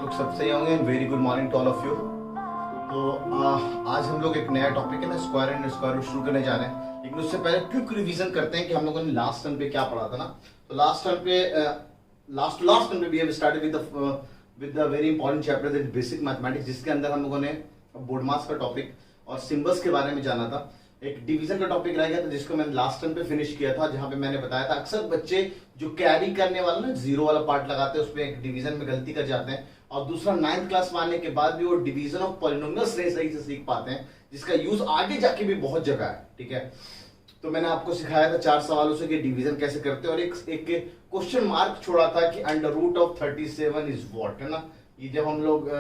लोग सब सही होंगे। Very good morning to all of you. तो आज हम लोग एक नया टॉपिक है ना, स्क्वायर एंड स्क्वायर रूट शुरू करने जा रहे हैं। लेकिन उससे पहले क्विक रिवीजन करते हैं कि हम लोगों ने लास्ट टर्म पे क्या पढ़ा था ना। तो लास्ट टर्म पे we have started with the very important chapter that basic mathematics, जिसके अंदर हम लोगों ने बोर्ड मास का टॉपिक और सिंबल्स के बारे में जाना था। एक डिवीजन का टॉपिक रह गया था जिसको मैंने लास्ट टाइम पे फिनिश किया था, जहां पे मैंने बताया था अक्सर बच्चे जो कैरी करने वाला ना जीरो वाला पार्ट लगाते हैं उसमें एक डिवीजन में गलती कर जाते हैं, और दूसरा 9th क्लास में आने के बाद भी वो डिवीजन ऑफ पॉलिनोमियल्स नहीं सही से सीख पाते हैं, जिसका यूज आगे जाके भी बहुत जगह है। ठीक है, तो मैंने आपको सिखाया था 4 सवालों से कि डिवीजन कैसे करते हैं, और एक क्वेश्चन मार्क छोड़ा था कि under root of 37 is what, है ना। ये जब हम लोग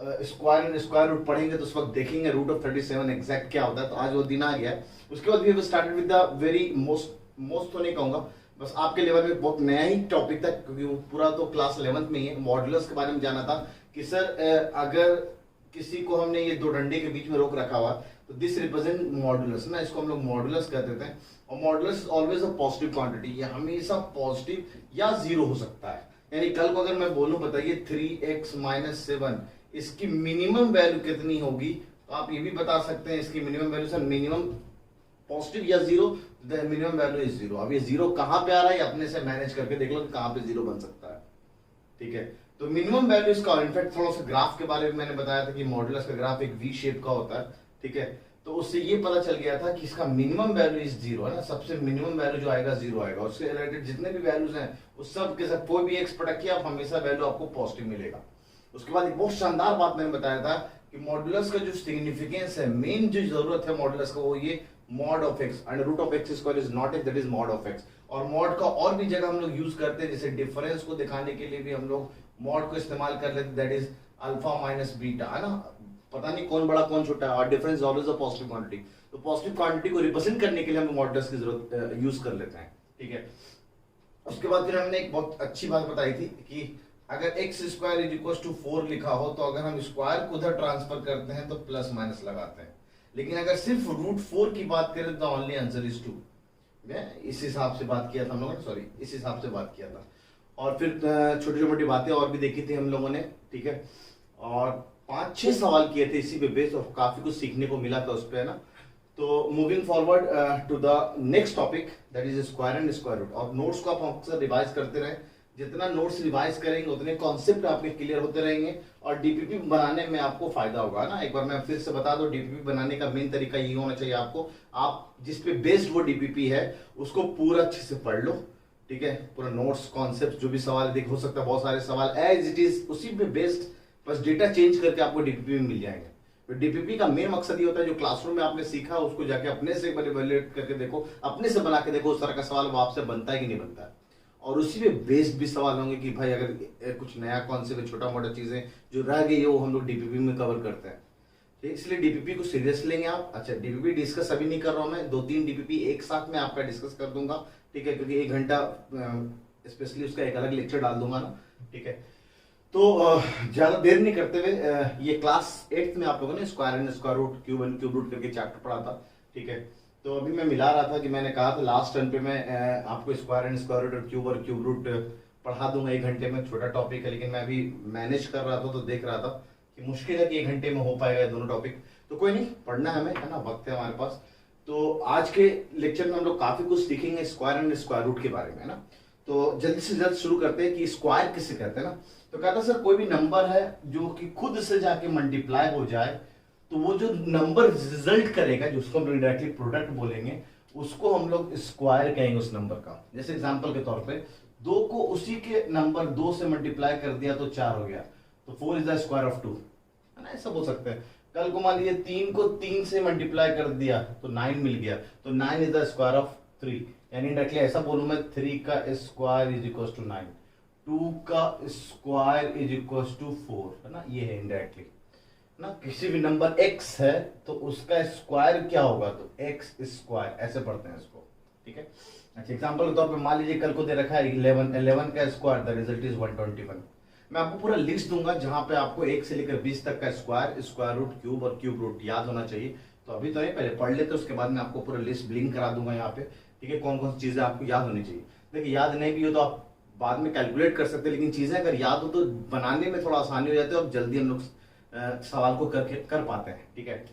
स्क्वायर एंड स्क्वायर रूट पढ़ेंगे तो उस वक्त देखेंगे रूट ऑफ 37 एग्जैक्ट क्या होता है। तो आज वो दिन आ गया है। उसके बाद we started with the very most तो नहीं कहूंगा, बस आपके लेवल में बहुत नया ही टॉपिक था, क्योंकि वो पूरा तो क्लास 11th में ही है। मॉडुलस के बारे में जाना था कि सर अगर किसी को हमने ये दो डंडे के बीच में रोक रखा हुआ तो दिस रिप्रेजेंट मॉडुलस ना, इसको हम लोग मॉडुलस कह देते हैं। और modulus always a positive quantity, ये हमेशा पॉजिटिव या जीरो हो सकता है। यानी कल को अगर मैं बोलूं बताइए 3x - 7 इसकी मिनिमम वैल्यू कितनी होगी, तो आप ये भी बता सकते हैं इसकी minimum value sir minimum positive या zero, the minimum value is zero. अब ये जीरो कहां पे आ रहा है अपने से मैनेज करके देख लो कहां पे जीरो बन सकता है। ठीक है, तो मिनिमम वैल्यू इसका, इनफैक्ट थोड़ा सा ग्राफ के बारे में मैंने बताया था कि मॉडुलस का ग्राफ एक वी शेप का होता है। ठीक है, तो उससे ये पता चल गया था कि इसका मिनिमम वैल्यू इज जीरो, है ना। सबसे मिनिमम वैल्यू जो आएगा जीरो आएगा, उससे रिलेटेड जितने भी वैल्यूज हैं उस सब के साथ कोई भी एक्स पटकिए आप हमेशा वैल्यू आपको पॉजिटिव मिलेगा। उसके बाद एक बहुत शानदार बात मैंने बताया था कि मॉडुलस का जो सिग्निफिकेंस है, मेन जो जरूरत है मॉडुलस का, वो ये mod of X and root of X square is not X, that is mod of X. और मॉड का और भी जगह हम लोग यूज करते हैं, जैसे डिफरेंस को दिखाने के लिए भी हम लोग मॉड को इस्तेमाल कर लेते हैं, that is alpha minus beta, है ना। पता नहीं कौन बड़ा कौन छोटा है, और difference always a positive quantity. तो पॉजिटिव क्वांटिटी को रिप्रेजेंट करने के लिए हम मॉडुलस की जरूरत यूज कर लेते हैं। ठीक है, उसके बाद फिर हमने एक बहुत अच्छी बात बताई थी कि अगर x square is equal to 4 लिखा हो तो अगर हम स्क्वायर को उधर ट्रांसफर करते हैं तो प्लस माइनस लगाते हैं, लेकिन अगर सिर्फ रूट 4 की बात करें तो ओनली आंसर इज 2। इस हिसाब से बात किया था हम लोगों ने, सॉरी इस हिसाब से बात किया था। और फिर छोटी छोटी बातें और भी देखी थी हम लोगों ने। ठीक है, और 5-6 सवाल किए थे इसी पे बेस, और काफी कुछ सीखने को मिला था उस पर, है ना। तो moving forward to the next topic that is square and square root. और नोट्स को आप अक्सर रिवाइज करते रहे, जितना नोट्स रिवाइज करेंगे उतने कॉन्सेप्ट आपके क्लियर होते रहेंगे और डीपीपी बनाने में आपको फायदा होगा ना। एक बार मैं फिर से बता दूं, डीपीपी बनाने का मेन तरीका ये होना चाहिए आपको, आप जिस पे बेस्ड वो डीपीपी है उसको पूरा अच्छे से पढ़ लो। ठीक है, पूरा नोट्स कॉन्सेप्ट जो भी सवाल देख हो सकता है, बहुत सारे सवाल एज इट इज उसी पे बेस्ड, बस डेटा चेंज करके आपको डीपीपी में मिल जाएंगे। तो डीपीपी का मेन मकसद ये होता है जो क्लासरूम में आपने सीखा उसको जाके अपने से इवैल्यूएट करके देखो, अपने से बना के देखो उस तरह का सवाल वो आपसे बनता है कि नहीं बनता है। और उसी पे बेस्ड भी सवाल होंगे कि भाई अगर कुछ नया कॉन्सेप्ट, छोटा मोटा चीजें जो रह गई है वो हम लोग डीपीपी में कवर करते हैं। ठीक, इसलिए डीपीपी को सीरियस लेंगे आप। अच्छा, डीपीपी डिस्कस अभी नहीं कर रहा हूं मैं, 2-3 डीपीपी एक साथ में आपका डिस्कस कर दूंगा। ठीक है, क्योंकि 1 घंटा स्पेशली उसका एक अलग लेक्चर डाल दूंगा ना। ठीक है, तो ज्यादा देर नहीं करते हुए ये क्लास 8th में आप लोगों ने square and square root, cube and cube root करके चैप्टर पढ़ा था। ठीक है, तो अभी मैं मिला रहा था कि मैंने कहा था लास्ट टर्न पे मैं आपको स्क्वायर एंड स्क्वायर रूट और क्यूब रूट पढ़ा दूंगा 1 घंटे में। छोटा टॉपिक है, लेकिन मैं अभी मैनेज कर रहा था तो देख रहा था कि मुश्किल है कि 1 घंटे में हो पाएगा दोनों टॉपिक। तो कोई नहीं, पढ़ना है हमें, है ना, वक्त है हमारे पास। तो आज के लेक्चर में हम लोग काफी कुछ सीखेंगे स्क्वायर एंड स्क्वायर रूट के बारे में, है ना। तो जल्दी से जल्द शुरू करते हैं कि स्क्वायर किसे कहते हैं ना। तो कहता सर कोई भी नंबर है जो कि खुद से जाके मल्टीप्लाई हो जाए, तो वो जो नंबर रिजल्ट करेगा, जो उसको हम लोग डायरेक्टली प्रोडक्ट बोलेंगे, उसको हम लोग स्क्वायर कहेंगे उस नंबर का। जैसे एग्जांपल के तौर पे 2 को उसी के नंबर 2 से मल्टीप्लाई कर दिया तो 4 हो गया, तो 4 इज द स्क्वायर ऑफ 2, है ना, ऐसा बोल सकते हैं। कल को मान लीजिए 3 को 3 से मल्टीप्लाई कर दिया तो 9 मिल गया, तो 9 इज द स्क्वायर ऑफ 3। यानी डायरेक्टली ऐसा बोलूं मैं 3 का स्क्वायर इज इक्वल टू 9, 2 का स्क्वायर इज इक्वल टू 4, है ना। ये है इनडायरेक्टली ना, किसी भी नंबर x है तो उसका स्क्वायर क्या होगा, तो x स्क्वायर ऐसे पढ़ते हैं इसको। ठीक है, अच्छा एग्जांपल के तौर पे मान लीजिए कल को दे रखा है 11 का स्क्वायर, द रिजल्ट इज 121। मैं आपको पूरा लिस्ट दूंगा जहां पे आपको 1 से लेकर 20 तक का स्क्वायर, स्क्वायर रूट, क्यूब और क्यूब रूट याद होना चाहिए। तो अभी तो नहीं, पहले पढ़ लेते, उसके बाद मैं आपको पूरा लिस्ट ब्लिंक करा दूंगा यहाँ पे। ठीक है, कौन कौन सी चीजें आपको याद होनी चाहिए। देखिए याद नहीं भी हो तो आप बाद में कैलकुलेट कर सकते हैं, लेकिन चीजें अगर याद हो तो बनाने में थोड़ा आसानी हो जाती है और जल्दी हम लोग सवाल को कर पाते हैं। ठीक है,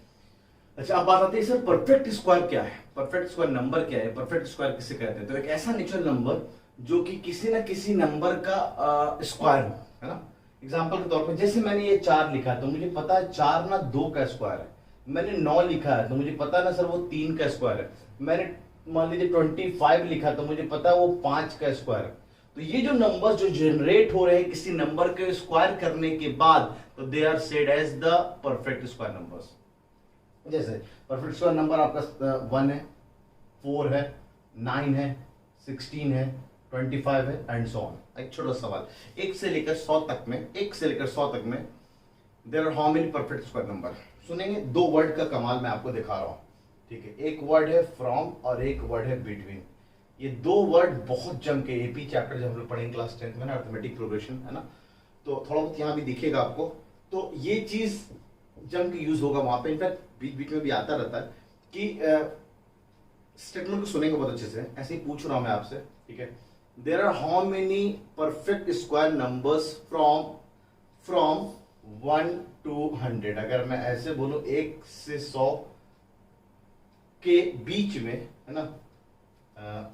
अच्छा अब बात आती है सर परफेक्ट स्क्वायर क्या है, परफेक्ट स्क्वायर नंबर क्या है, परफेक्ट स्क्वायर किसे कहते हैं? तो एक ऐसा नेचुरल नंबर जो कि किसी ना किसी नंबर का स्क्वायर हो, है ना। एग्जांपल के तौर पे जैसे मैंने ये 4 लिखा है तो मुझे पता है 4 ना 2 का स्क्वायर है। मैंने 9 लिखा है तो मुझे पता है ना सर वो 3 का स्क्वायर है। मैंने मान लीजिए 25 लिखा तो मुझे पता है वो 5 का स्क्वायर है। तो ये जो नंबर जो जनरेट हो रहे हैं किसी नंबर के स्क्वायर करने के बाद, तो they are said as the perfect square numbers. जैसे परफेक्ट स्क्वायर नंबर आपका 1 है, 4 है, 9 है, 16 है, 25 है एंड सो ऑन। एक छोटा सवाल, 1 से लेकर 100 तक में there are how many perfect square number? सुनेंगे, 2 वर्ड का कमाल मैं आपको दिखा रहा हूं। ठीक है, एक वर्ड है फ्रॉम और एक वर्ड है बिटवीन। ये 2 वर्ड बहुत जम के एपी चैप्टर जब हम लोग पढ़ेंगे क्लास 10th में ना, अर्थमेटिक प्रोग्रेशन, है ना, तो थोड़ा बहुत यहाँ भी दिखेगा आपको। तो ये चीज जम के यूज होगा वहां पे, इनफैक्ट बीच बीच में भी आता रहता है कि स्टेटमेंट को सुनेंगे बहुत अच्छे से। ऐसे ही पूछ रहा हूं मैं आपसे, ठीक है। There are how many perfect square numbers from 1 to 100? अगर मैं ऐसे बोलूं 1 से 100 के बीच में, है ना,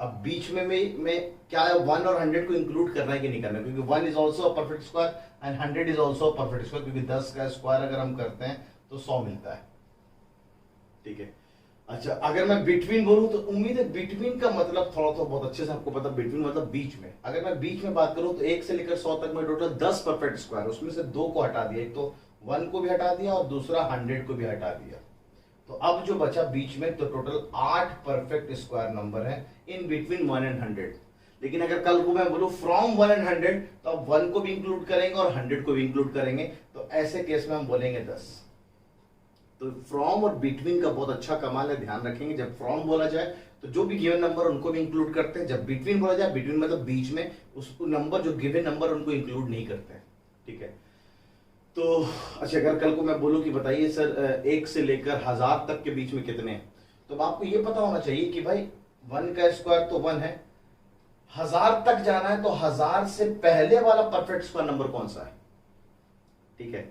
अब बीच में मैं क्या है 1 और 100 को इंक्लूड करना है कि नहीं करना है, क्योंकि 1 is also a perfect square and 100 is also a perfect square, क्योंकि 10 का स्क्वायर अगर हम करते हैं तो 100 मिलता है। ठीक है, अच्छा अगर मैं बिटवीन बोलूं तो उम्मीद है बिटवीन का मतलब थोड़ा तो बहुत अच्छे से आपको पता, बिटवीन मतलब बीच में। अगर मैं बीच में बात करूं तो 1 से लेकर 100 तक में टोटल 10 परफेक्ट स्क्वायर, उसमें से 2 को हटा दिया, एक तो 1 को भी हटा दिया और दूसरा 100 को भी हटा दिया। तो अब जो बचा बीच में, तो टोटल 8 परफेक्ट स्क्वायर नंबर है इन बिटवीन 1 एंड 100। लेकिन अगर कल को मैं बोलूं फ्रॉम 1 एंड 100, तो अब 1 को भी इंक्लूड करेंगे और 100 को भी इंक्लूड करेंगे, तो ऐसे केस में हम बोलेंगे 10। तो फ्रॉम और बिटवीन का बहुत अच्छा कमाल है, ध्यान रखेंगे। जब फ्रॉम बोला जाए तो जो भी गिवन नंबर उनको भी इंक्लूड करते हैं, जब बिटवीन बोला जाए, बिटवीन मतलब बीच में, उसको नंबर जो गिवन नंबर उनको इंक्लूड नहीं करते हैं। ठीक है, तो अच्छा अगर कल को मैं बोलूं कि बताइए सर 1 से लेकर 1000 तक के बीच में कितने हैं, तो आपको ये पता होना चाहिए कि भाई 1 का स्क्वायर तो 1 है, 1000 तक जाना है तो 1000 से पहले वाला परफेक्ट स्क्वायर नंबर कौन सा है। ठीक है,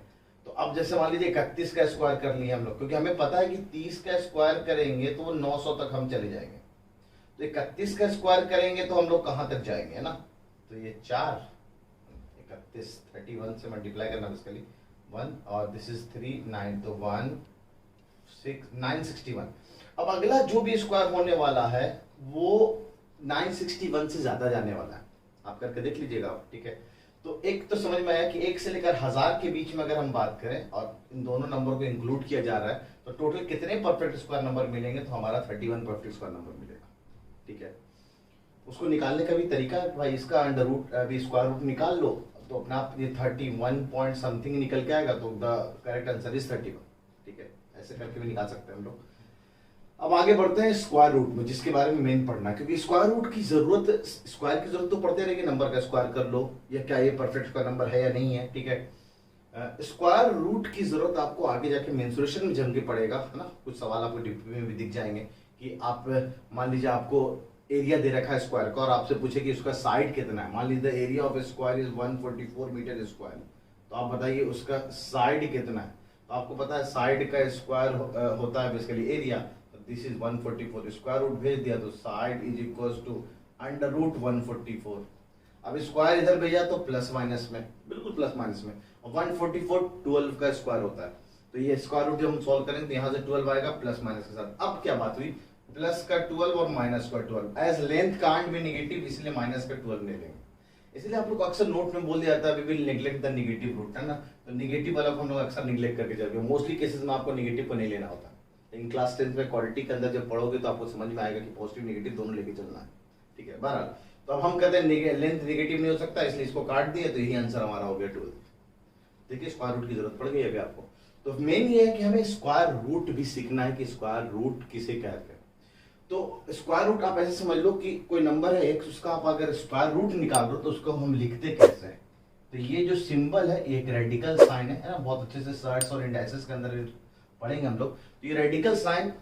तो अब जैसे मान लीजिए 31 का स्क्वायर कर लिया हम लोग, क्योंकि हमें पता है कि 30 का स्क्वायर करेंगे तो वो 900 तक हम चले जाएंगे। तो 31 का स्क्वायर करेंगे तो हम लोग कहां तक जाएंगे, है ना। तो ये 4 31 31 से मल्टीप्लाई करना बेसिकली 1 और दिस इज 3 9, तो 1 6 961। अब अगला जो भी स्क्वायर होने वाला है वो 961 से ज्यादा जाने वाला है, आप करके देख लीजिएगा। ठीक है, तो एक तो समझ में आया कि 1 से लेकर 1000 के बीच में अगर हम बात करें और इन दोनों नंबर को इंक्लूड किया जा रहा है, तो टोटल कितने परफेक्ट स्क्वायर नंबर मिलेंगे, तो हमारा 31 परफेक्ट स्क्वायर नंबर मिलेगा। ठीक है, उसको निकालने का भी तरीका है भाई, इसका अंडर रूट अभी स्क्वायर रूट निकाल लो तो अपना आप ये 31 पॉइंट समथिंग निकल के आएगा, तो द करेक्ट आंसर इज 31। ठीक है, ऐसे करके भी निकाल सकते हैं हम लोग। अब आगे बढ़ते हैं स्क्वायर रूट में, जिसके बारे में मेन पढ़ना है, क्योंकि स्क्वायर रूट की जरूरत, स्क्वायर की जरूरत तो पड़ते रहेगी, नंबर का स्क्वायर कर लो या क्या ये परफेक्ट स्क्वायर नंबर है या नहीं है। ठीक है, स्क्वायर रूट की जरूरत आपको आगे जाके मेंसुरेशन में जम के पड़ेगा, है ना। कुछ सवाल आपको डीपी में भी दिख जाएंगे कि आप मान लीजिए आपको एरिया दे रखा है स्क्वायर का और आपसे पूछे कि उसका साइड कितना है, मान लीजिए area of square is 144 metre square, तो आप बताइए उसका साइड कितना है। तो आपको पता है साइड का स्क्वायर होता है basically area, this is 144, square root भेज दिया तो side is equals to under root 144। अब स्क्वायर इधर भेजा तो प्लस माइनस में, बिल्कुल प्लस माइनस में, और 144 12 का स्क्वायर होता है, तो ये स्क्वायर रूट जब हम सॉल्व करेंगे तो यहाँ से 12 आएगा प्लस माइनस के साथ। अब क्या बात हुई, प्लस का 12 और माइनस का 12, as length can't be negative इसलिए माइनस का 12 ले लेंगे। इसलिए आप लोग अक्सर नोट में बोल दिया जाता है we will neglect the negative root, है ना। तो नेगेटिव वाला को हम लोग अक्सर निग्लेक्ट करके चलते हैं, मोस्टली केसेस में आपको नेगेटिव को नहीं लेना होता, लेकिन क्लास 10 में क्वालिटी के अंदर जब पढ़ोगे तो आपको समझ में आएगा कि पॉजिटिव नेगेटिव दोनों लेके चलना है। ठीक है, बहरहाल तो अब हम कहते हैं लेंथ नेगेटिव नहीं हो सकता, इसलिए इसको काट दिया, तो यही आंसर हमारा हो गया 12। देखिए स्क्वायर रूट की जरूरत पड़ गई अभी आपको। तो मेन ये है कि हमें स्क्वायर रूट भी सीखना है कि स्क्वायर रूट किसे कहते हैं। तो स्क्वायर रूट आप ऐसे समझ लो कि कोई नंबर है एक, उसका आप अगर स्क्वायर रूट निकाल दो तो उसको हम लिखते कैसे हैं। तो ये जो सिंबल है ये एक रेडिकल साइन है ना, बहुत अच्छे से सर्ट्स और इंडाइसेस के अंदर पढ़ेंगे हम लोग। तो ये रेडिकल साइन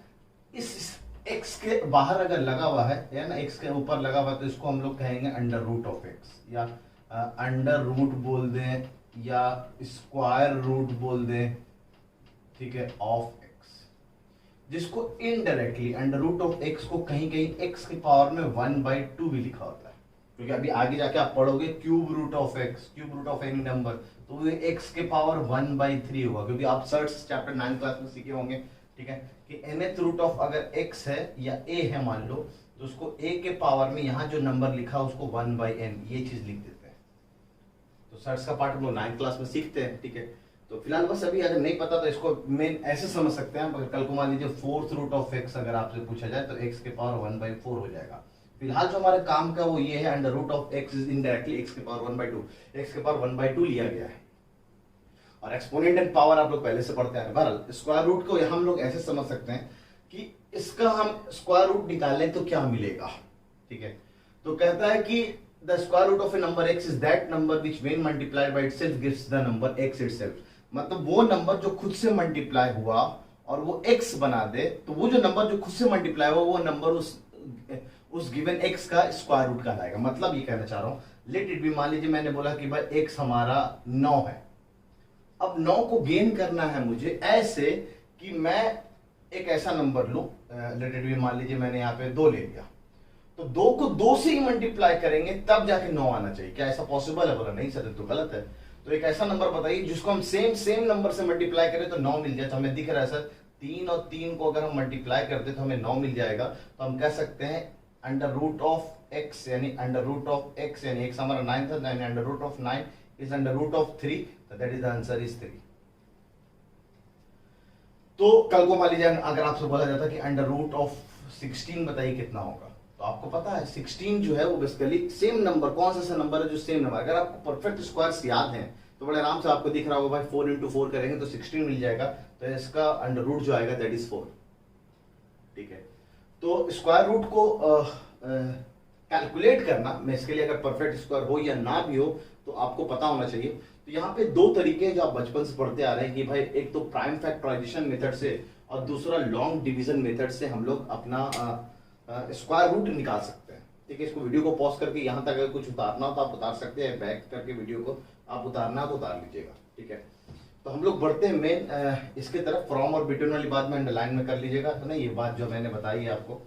इस एक्स के बाहर अगर लगा हुआ है या ना एक्स के ऊपर लगा हुआ है तो इसको हम लोग कहेंगे अंडर रूट ऑफ एक्स, या अंडर रूट बोल दें या स्क्वायर रूट बोल दें, ठीक है, ऑफ एक्स, जिसको indirectly under root of X को कहीं कहीं एक्स की पावर में 1/2 भी लिखा होता है, क्योंकि अभी आगे जाके आप पढ़ोगे cube root of X, cube root of any number, तो ये एक्स के पावर 1/3 होगा, क्योंकि आप सर्च चैप्टर 9 क्लास में सीखे होंगे, ठीक है, कि nth रूट ऑफ अगर x है या a है मान लो, तो उसको a के पावर में यहाँ जो नंबर लिखा उसको 1/n ये चीज लिख देते हैं। तो सर्च का पार्ट हम लोग 9 क्लास में सीखते हैं, ठीक है। तो फिलहाल बस अभी अगर नहीं पता तो इसको मेन ऐसे समझ सकते हैं, अगर कल को मान लीजिए फोर्थ रूट ऑफ x अगर आपसे पूछा जाए तो x के पावर 1/4 हो जाएगा। फिलहाल जो हमारे काम का वो ये है, under root of x is indirectly x के पावर 1/2, x के पावर 1/2 लिया गया है। और एक्सपोनेंट एंड पावर आप लोग पहले से पढ़ते हैं। बहरहाल स्क्वायर रूट को हम लोग ऐसे समझ सकते हैं कि इसका हम स्क्वायर रूट निकालें तो क्या मिलेगा, ठीक है। तो कहता है कि the square root of a number x is that number which when multiplied by itself gives the number x itself. मतलब वो नंबर जो खुद से मल्टीप्लाई हुआ और वो x बना दे, तो वो जो नंबर जो खुद से मल्टीप्लाई हुआ वो नंबर उस गिवन x का स्क्वायर रूट कहलाएगा। मतलब ये कहना चाह रहा हूं, लेट इट बी, मान लीजिए मैंने बोला कि भाई x हमारा 9 है, अब 9 को गेन करना है मुझे ऐसे कि मैं एक ऐसा नंबर लूं, लेट इट बी, मान लीजिए मैंने यहाँ पे 2 ले लिया, तो 2 को 2 से ही मल्टीप्लाई करेंगे तब जाके 9 आना चाहिए। क्या ऐसा पॉसिबल है? बोला नहीं सर, तो गलत है। तो एक ऐसा नंबर बताइए जिसको हम सेम नंबर से मल्टीप्लाई करें तो 9 मिल जाए। तो हमें दिख रहा है सर 3 और 3 को अगर हम मल्टीप्लाई करते तो हमें 9 मिल जाएगा। तो हम कह सकते हैं अंडर रूट ऑफ एक्स, यानी अंडर रूट ऑफ एक्स, यानी एक्स हमारा 9 था, under root of 9 is under root of 3, तो that is the answer is 3। तो कल को मान लीजिए अगर आपसे बोला जाता कि अंडर रूट ऑफ 16 बताइए कितना होगा, तो आपको पता है 16 जो है वो बेसिकली सेम नंबर, कौन सा नंबर है जो सेम नंबर, अगर आपको परफेक्ट स्क्वायर्स याद हैं तो बड़े आराम से आपको दिख रहा होगा भाई 4 into 4 करेंगे तो 16 मिल जाएगा। तो इसका अंडर रूट जो आएगा दैट इज 4, ठीक है। तो स्क्वायर रूट को कैलकुलेट करना, मैं इसके लिए अगर परफेक्ट स्क्वायर हो या ना भी हो तो आपको पता होना चाहिए। तो यहाँ पे 2 तरीके जो आप बचपन से पढ़ते आ रहे हैं कि भाई एक तो प्राइम फैक्टराइजेशन मेथड से और दूसरा लॉन्ग डिवीजन मेथड से हम लोग अपना स्क्वायर रूट निकाल सकते हैं, ठीक है। इसको वीडियो को पॉज करके यहाँ तक अगर कुछ उतारना हो तो आप उतार सकते हैं, बैक करके वीडियो को आप उतारना तो उतार लीजिएगा, ठीक है। तो हम लोग बढ़ते हैं मेन इसके तरफ। फ्रॉम और बिटवीन वाली बात में अंडरलाइन में कर लीजिएगा, तो ना ये बात जो मैंने बताई है आपको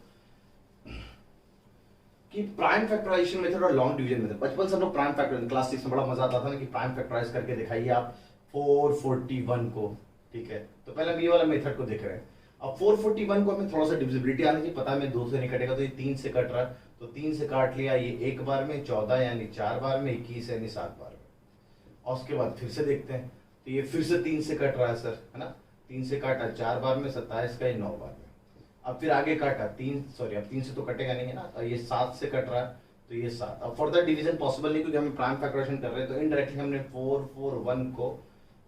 कि प्राइम फैक्टराइजेशन मेथड और लॉन्ग डिवीजन मेथड। बचपन से हम लोग प्राइम फैक्टराइजेशन क्लास 6 में बड़ा मजा आता था ना कि प्राइम फैक्टराइज करके दिखाइए आप 441 को, ठीक है। तो पहले हम ये वाला मेथड को देख रहे हैं। अब 441 को हमें थोड़ा सा डिविजिबिलिटी आनी चाहिए, पता है मैं 2 से नहीं कटेगा तो ये 3 से कट रहा है, तो 3 से काट लिया ये एक बार में, 14 यानी 4 बार में, 21 यानी 7 बार में। और उसके बाद फिर से देखते हैं तो ये फिर से 3 से कट रहा है सर, है ना, 3 से काटा 4 बार में, 27 का ये 9 बार में। अब फिर आगे काटा अब 3 से तो कटेगा नहीं है ना, और ये 7 से कट रहा है तो ये 7। अब फर्दर डिवीजन पॉसिबल नहीं क्योंकि हम प्राइम फैक्टराइजेशन कर रहे हैं, तो इनडायरेक्टली हमने 441 को,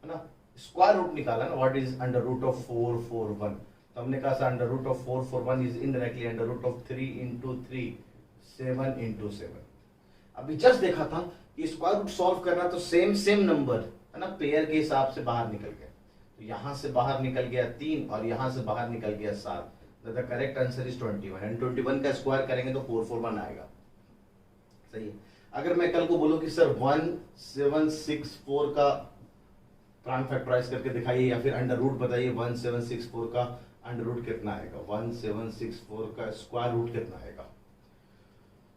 है ना, स्क्वायर रूट निकाला ना, what is under root of 441। तो हमने कहा under root of 441 is indirectly under root of 3 into 3, 7 into 7। अभी जस्ट देखा था कि स्क्वायर रूट सॉल्व करना तो सेम नंबर, है ना, पेयर के हिसाब से बाहर निकल गया। तो यहां से बाहर निकल गया 3 और यहां से बाहर निकल गया 7। The correct answer is 21, and 21 का स्क्वायर करेंगे तो 441 आएगा, सही है। अगर मैं कल को बोलूं कि सर 1764 का प्राइम फैक्टराइज करके दिखाइए या फिर अंडर रूट बताइए 1764 का अंडर रूट कितना आएगा, 1764 का स्क्वायर रूट कितना आएगा,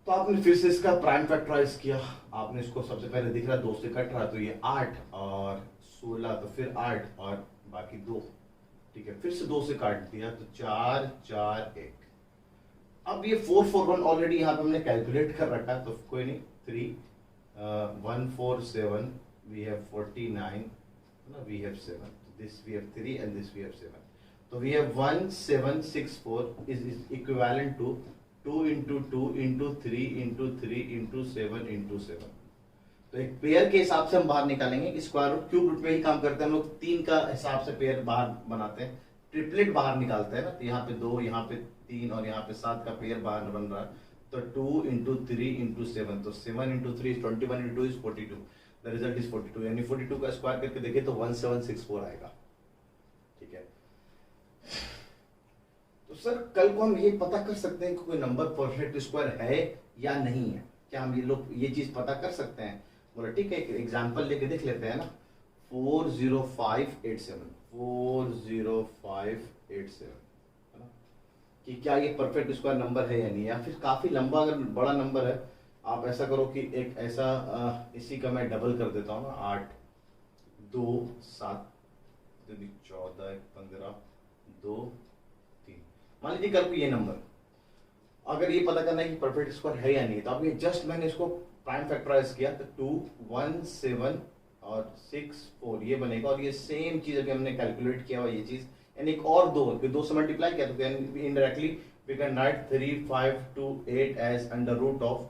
तो आपने फिर से इसका प्राइम फैक्टराइज किया, आपने इसको सबसे पहले दिख रहा 2 से कट रहा तो ये 8 और 16, तो फिर 8 और बाकी 2, ठीक है, फिर से 2 से काट दिया तो 4 4 1। अब ये 441 ऑलरेडी यहाँ पे हमने कैलकुलेट कर रखा है तो कोई नहीं, 3 147 we have 49, we have 7, this we have 3 and this we have 7, so we have 1764 is equivalent to 2 into 2 into 3 into 3 into 7 into 7। तो एक पेयर के हिसाब से हम बाहर निकालेंगे कि स्क्वायर रूट क्यूब रूट में ही काम करते हैं हम लोग, 3 का हिसाब से पेयर बाहर बनाते हैं, ट्रिपलेट बाहर निकालते हैं ना, तो यहाँ पे 2 यहाँ पे 3 और यहाँ पे 7 का पेयर बाहर बन रहा है, तो 2 into 3 into 7, तो 7 into 3 is 21 into 2 is 42, the result is 42, यानी 42 का स्क्वायर करके देखे तो 1764 आएगा, ठीक है। तो सर कल को हम ये पता कर सकते हैं कि कोई नंबर परफेक्ट स्क्वायर है या नहीं है, क्या हम ये चीज पता कर सकते हैं? बोला ठीक है, एक एग्जांपल लेके देख लेते हैं ना। 40587 40587 है ना, कि क्या ये परफेक्ट स्क्वायर नंबर है या नहीं, या फिर काफी लंबा अगर बड़ा नंबर है, आप ऐसा करो कि एक ऐसा इसी का मैं डबल कर देता हूँ ना, 8 2 7 14 15 2 3। मान लीजिए कल को ये नंबर, अगर ये पता करना है कि परफेक्ट स्क्वायर है या नहीं, तो अब ये जस्ट मैंने इसको प्राइम फैक्टराइज किया तो 2 1 7 और 6 4 ये बनेगा, और ये सेम चीज अभी हमने कैलकुलेट किया हुआ ये चीज, यानी एक और दो से मल्टीप्लाई किया तो indirectly we can write 3 5 2 8 as under root of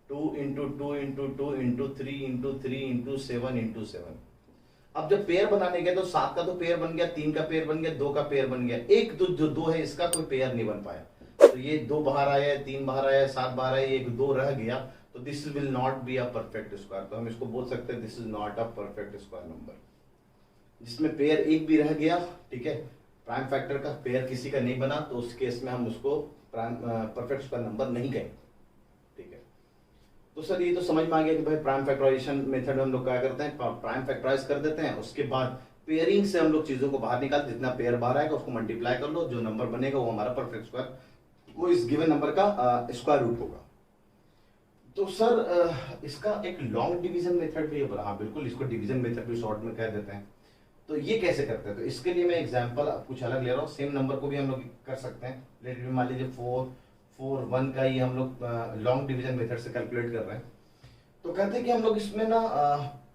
2 into 2 into 2 into 3 into 3 into 7 into 7। अब जब पेयर बनाने गए तो 7 का तो पेयर बन गया, 3 का पेयर बन गया, 2 का पेयर बन गया, एक जो 2 है इसका कोई पेयर नहीं बन पाया, तो ये 2 बाहर आया, 3 बाहर आया, 7 बाहर आया, एक 2 रह गया, तो this will not be a perfect square. तो हम इसको बोल सकते हैं this is not a perfect square number, जिसमें पेयर एक भी रह गया, ठीक है, प्राइम फैक्टर का पेयर किसी का नहीं बना, तो उस केस में हम उसको परफेक्ट स्क्वायर नंबर नहीं कहेंगे, ठीक है। तो सर ये तो समझ में आ गया कि भाई प्राइम फैक्टराइजेशन मेथड में हम लोग क्या करते हैं, प्राइम फैक्टराइज कर देते हैं, उसके बाद पेयरिंग से हम लोग चीजों को बाहर निकाल, जितना पेयर बाहर आएगा उसको मल्टीप्लाई कर लो, जो नंबर बनेगा वो हमारा परफेक्ट स्क्वायर, वो इस गिवन नंबर का स्क्वायर रूट होगा। तो सर इसका एक लॉन्ग डिवीजन मेथड भी है, बोला हाँ बिल्कुल, इसको डिवीजन मेथड भी शॉर्ट में कह देते हैं। तो ये कैसे करते हैं, तो इसके लिए मैं एग्जांपल कुछ अलग ले रहा हूँ, सेम नंबर को भी हम लोग कर सकते हैं। लेट मान लीजिए 4 4 1 का ही हम लोग लॉन्ग डिवीजन मेथड से कैलकुलेट कर रहे हैं। तो कहते हैं कि हम लोग इसमें ना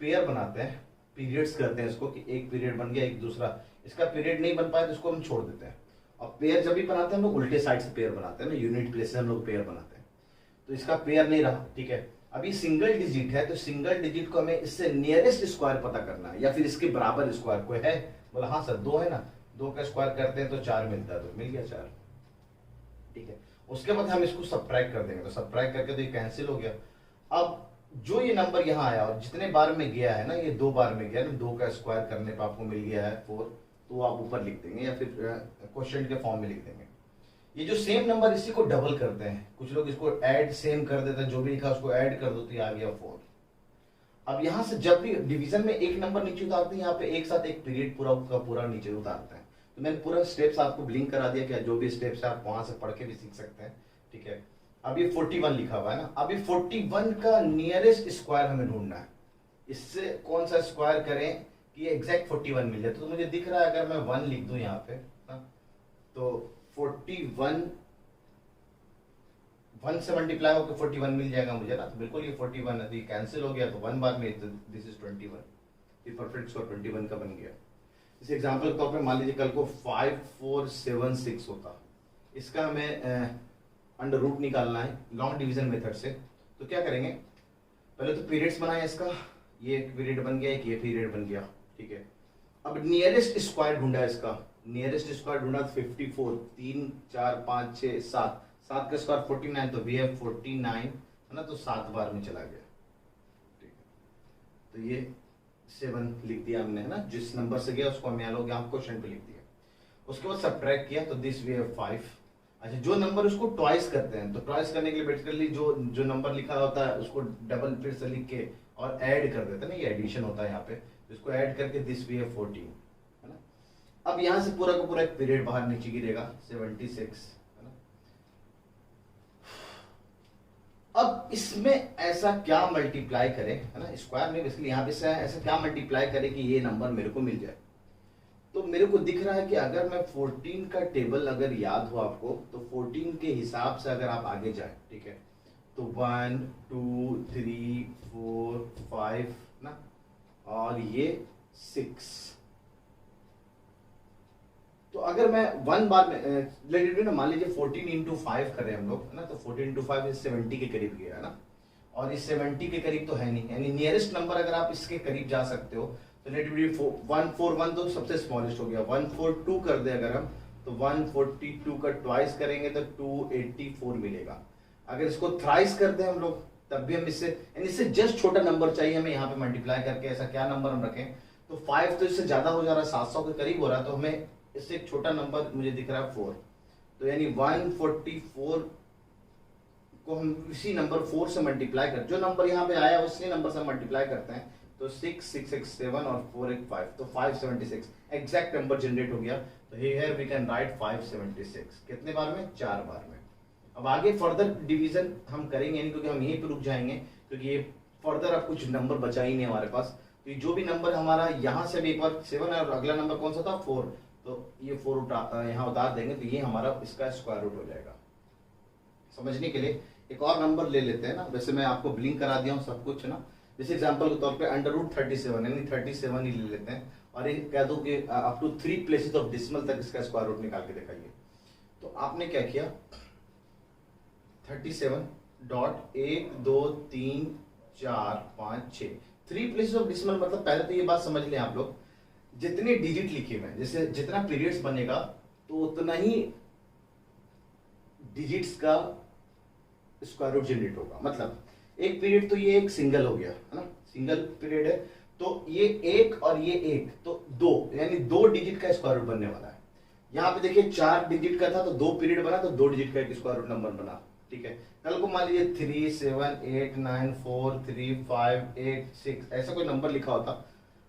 पेयर बनाते हैं, पीरियड्स करते हैं इसको, कि एक पीरियड बन गया, एक दूसरा इसका पीरियड नहीं बन पाया तो इसको हम छोड़ देते हैं। और पेयर जब भी बनाते हैं हम लोग उल्टे साइड से पेयर बनाते हैं ना, यूनिट प्लेस से हम लोग पेयर बनाते हैं, तो इसका पेयर नहीं रहा, ठीक है। अभी सिंगल डिजिट है, तो सिंगल डिजिट को हमें इससे नियरेस्ट स्क्वायर पता करना है, या फिर इसके बराबर स्क्वायर कोई है। बोला हाँ सर 2 है ना, 2 का स्क्वायर करते हैं तो 4 मिलता है, तो मिल गया 4, ठीक है। उसके बाद हम इसको सब्ट्रैक्ट कर देंगे, तो सब्ट्रैक्ट करके तो ये कैंसिल हो गया। अब जो ये नंबर यहाँ आया और जितने बार में गया है ना, ये 2 बार में गया ना, 2 का स्क्वायर करने पर आपको मिल गया है 4, तो आप ऊपर लिख देंगे या फिर क्वेश्चन के फॉर्म में लिख देंगे। ये जो सेम नंबर इसी को डबल करते हैं, कुछ लोग इसको ऐड सेम कर देते हैं, जो भी लिखा उसको ऐड कर दो तो ये आ गया 4। अब यहाँ से जब भी डिवीजन में एक नंबर नीचे उतारते हैं, यहाँ पे एक साथ एक पीरियड पूरा का पूरा नीचे उतारते हैं। तो मैंने पूरा स्टेप्स आपको ब्लिंक करा दिया, क्या जो भी स्टेप्स है आप वहां से पढ़ के भी सीख सकते हैं, ठीक है। अब ये 41 लिखा हुआ है ना, अब ये 41 का नियरेस्ट स्क्वायर हमें ढूंढना है। इससे कौन सा स्क्वायर करें कि ये एग्जैक्ट 41 मिल जाए। तो मुझे दिख रहा है अगर मैं 1 लिख दूं यहाँ पे ना, तो 41 1 से मल्टीप्लाई होकर 41 मिल जाएगा मुझे ना, तो बिल्कुल ये 41 है, तो ये कैंसिल हो गया, तो 1 बार में दिस इज 21, ये परफेक्ट स्क्वायर 21 का बन गया। इस एग्जांपल के तौर पे मान लीजिए कल को 5476 होता, इसका हमें अंडर रूट निकालना है लॉन्ग डिवीजन मेथड से। तो क्या करेंगे, पहले तो पीरियड्स बनाए इसका, ये एक पीरियड बन गया, एक ये पीरियड बन गया, ठीक है। अब नियरेस्ट स्क्वायर ढूंढा इसका, नियरेस्ट स्क्वायर ढूंढा 54, 3 4 5 6 7, 7 का स्क्वायर 49, तो वी हैव 49 है ना, तो 7 बार में चला गया, ठीक है। तो ये 7 लिख दिया हमने है ना, जिस नंबर से गया उसको हमने यहाँ क्वेश्चन पे लिख दिया। उसके बाद सब्ट्रैक्ट किया तो दिस वी हैव 5। अच्छा, जो नंबर उसको ट्वाइस करते हैं, तो ट्वाइस करने के लिए बेसिकली जो नंबर लिखा होता है उसको डबल फिर से लिख के और ऐड कर देते हैं ना, ये एडिशन होता है यहाँ पे, तो इसको ऐड करके दिस वी हैव 14 है ना। अब यहाँ से पूरा का पूरा एक पीरियड बाहर नीचे गिरेगा 76 है ना। अब इसमें ऐसा क्या मल्टीप्लाई करें है ना, स्क्वायर में बेसिकली यहाँ पे ऐसा क्या मल्टीप्लाई करें कि ये नंबर मेरे को मिल जाए। तो मेरे को दिख रहा है कि अगर मैं 14 का टेबल अगर याद हो आपको, तो 14 के हिसाब से अगर आप आगे जाए, ठीक है, तो 1 2 3 4 5 ना, और ये 6। तो अगर मैं 1 बार में लेट ना, मान लीजिए 14 इंटू 5 करें हम लोग है ना, तो 14 इंटू 5 70 के करीब गया है ना, और इस 70 के करीब तो है नहीं, यानी नियरेस्ट नंबर अगर आप इसके करीब जा सकते हो तो लेट बी 141 तो सबसे स्मॉलेस्ट हो गया, 142 कर दे अगर हम, तो 142 का ट्वाइस करेंगे तो 284 मिलेगा। अगर इसको थ्राइस कर दे हम लोग तब भी हम इससे जस्ट छोटा नंबर चाहिए हमें यहाँ पे मल्टीप्लाई करके, ऐसा क्या नंबर हम रखें, तो 5 तो इससे ज्यादा हो जा रहा है, 700 के करीब हो रहा है, तो हमें इससे एक छोटा नंबर मुझे दिख रहा है 4, तो यानी 144 को हम इसी नंबर 4 से मल्टीप्लाई कर, जो नंबर यहाँ पे आया उसी नंबर से मल्टीप्लाई करते हैं, तो 6 6 6 7 और 4 1 5, तो 576 एग्जैक्ट नंबर जनरेट हो गया। तो हियर वी कैन राइट 576 कितने बार में, 4 बार में। अब आगे फर्दर डिवीजन हम करेंगे नहीं, क्योंकि हम यहीं पे रुक जाएंगे, क्योंकि ये फर्दर अब कुछ नंबर बचा ही नहीं हमारे पास। तो जो भी नंबर हमारा यहाँ से भी एक बार 7 और अगला नंबर कौन सा था 4, तो ये 4 यहाँ उतार देंगे, तो ये हमारा इसका स्क्वायर रूट हो जाएगा। समझने के लिए एक और नंबर ले लेते हैं ना, वैसे मैं आपको ब्लिंक करा दिया हूँ सब कुछ ना, जैसे एग्जांपल के तौर पे √37 यानी 37 ही ले लेते हैं, और ये कह दो कि up to 3 places of decimal तक इसका स्क्वायर रूट निकाल के दिखाइए। तो आपने क्या किया, 37 डॉट 1 2 3 4 5 6 3 प्लेसेस ऑफ डिसिमल, मतलब पहले तो ये बात समझ लें आप लोग, जितने डिजिट लिखे हुए हैं, जैसे जितना पीरियड्स बनेगा तो उतना ही डिजिट्स का स्क्वायर रूट जनरेट होगा। मतलब एक पीरियड तो ये एक सिंगल हो गया है ना, सिंगल पीरियड है, तो ये एक और ये एक, तो 2 यानी 2 डिजिट का स्क्वायर रूट बनने वाला है। यहाँ पे देखिए 4 डिजिट का था तो 2 पीरियड बना, तो 2 डिजिट का एक स्क्वायर रूट नंबर बना। ठीक है, कल को मान लीजिए 3 7 8 9 4 3 5 8 6 ऐसा कोई नंबर लिखा होता,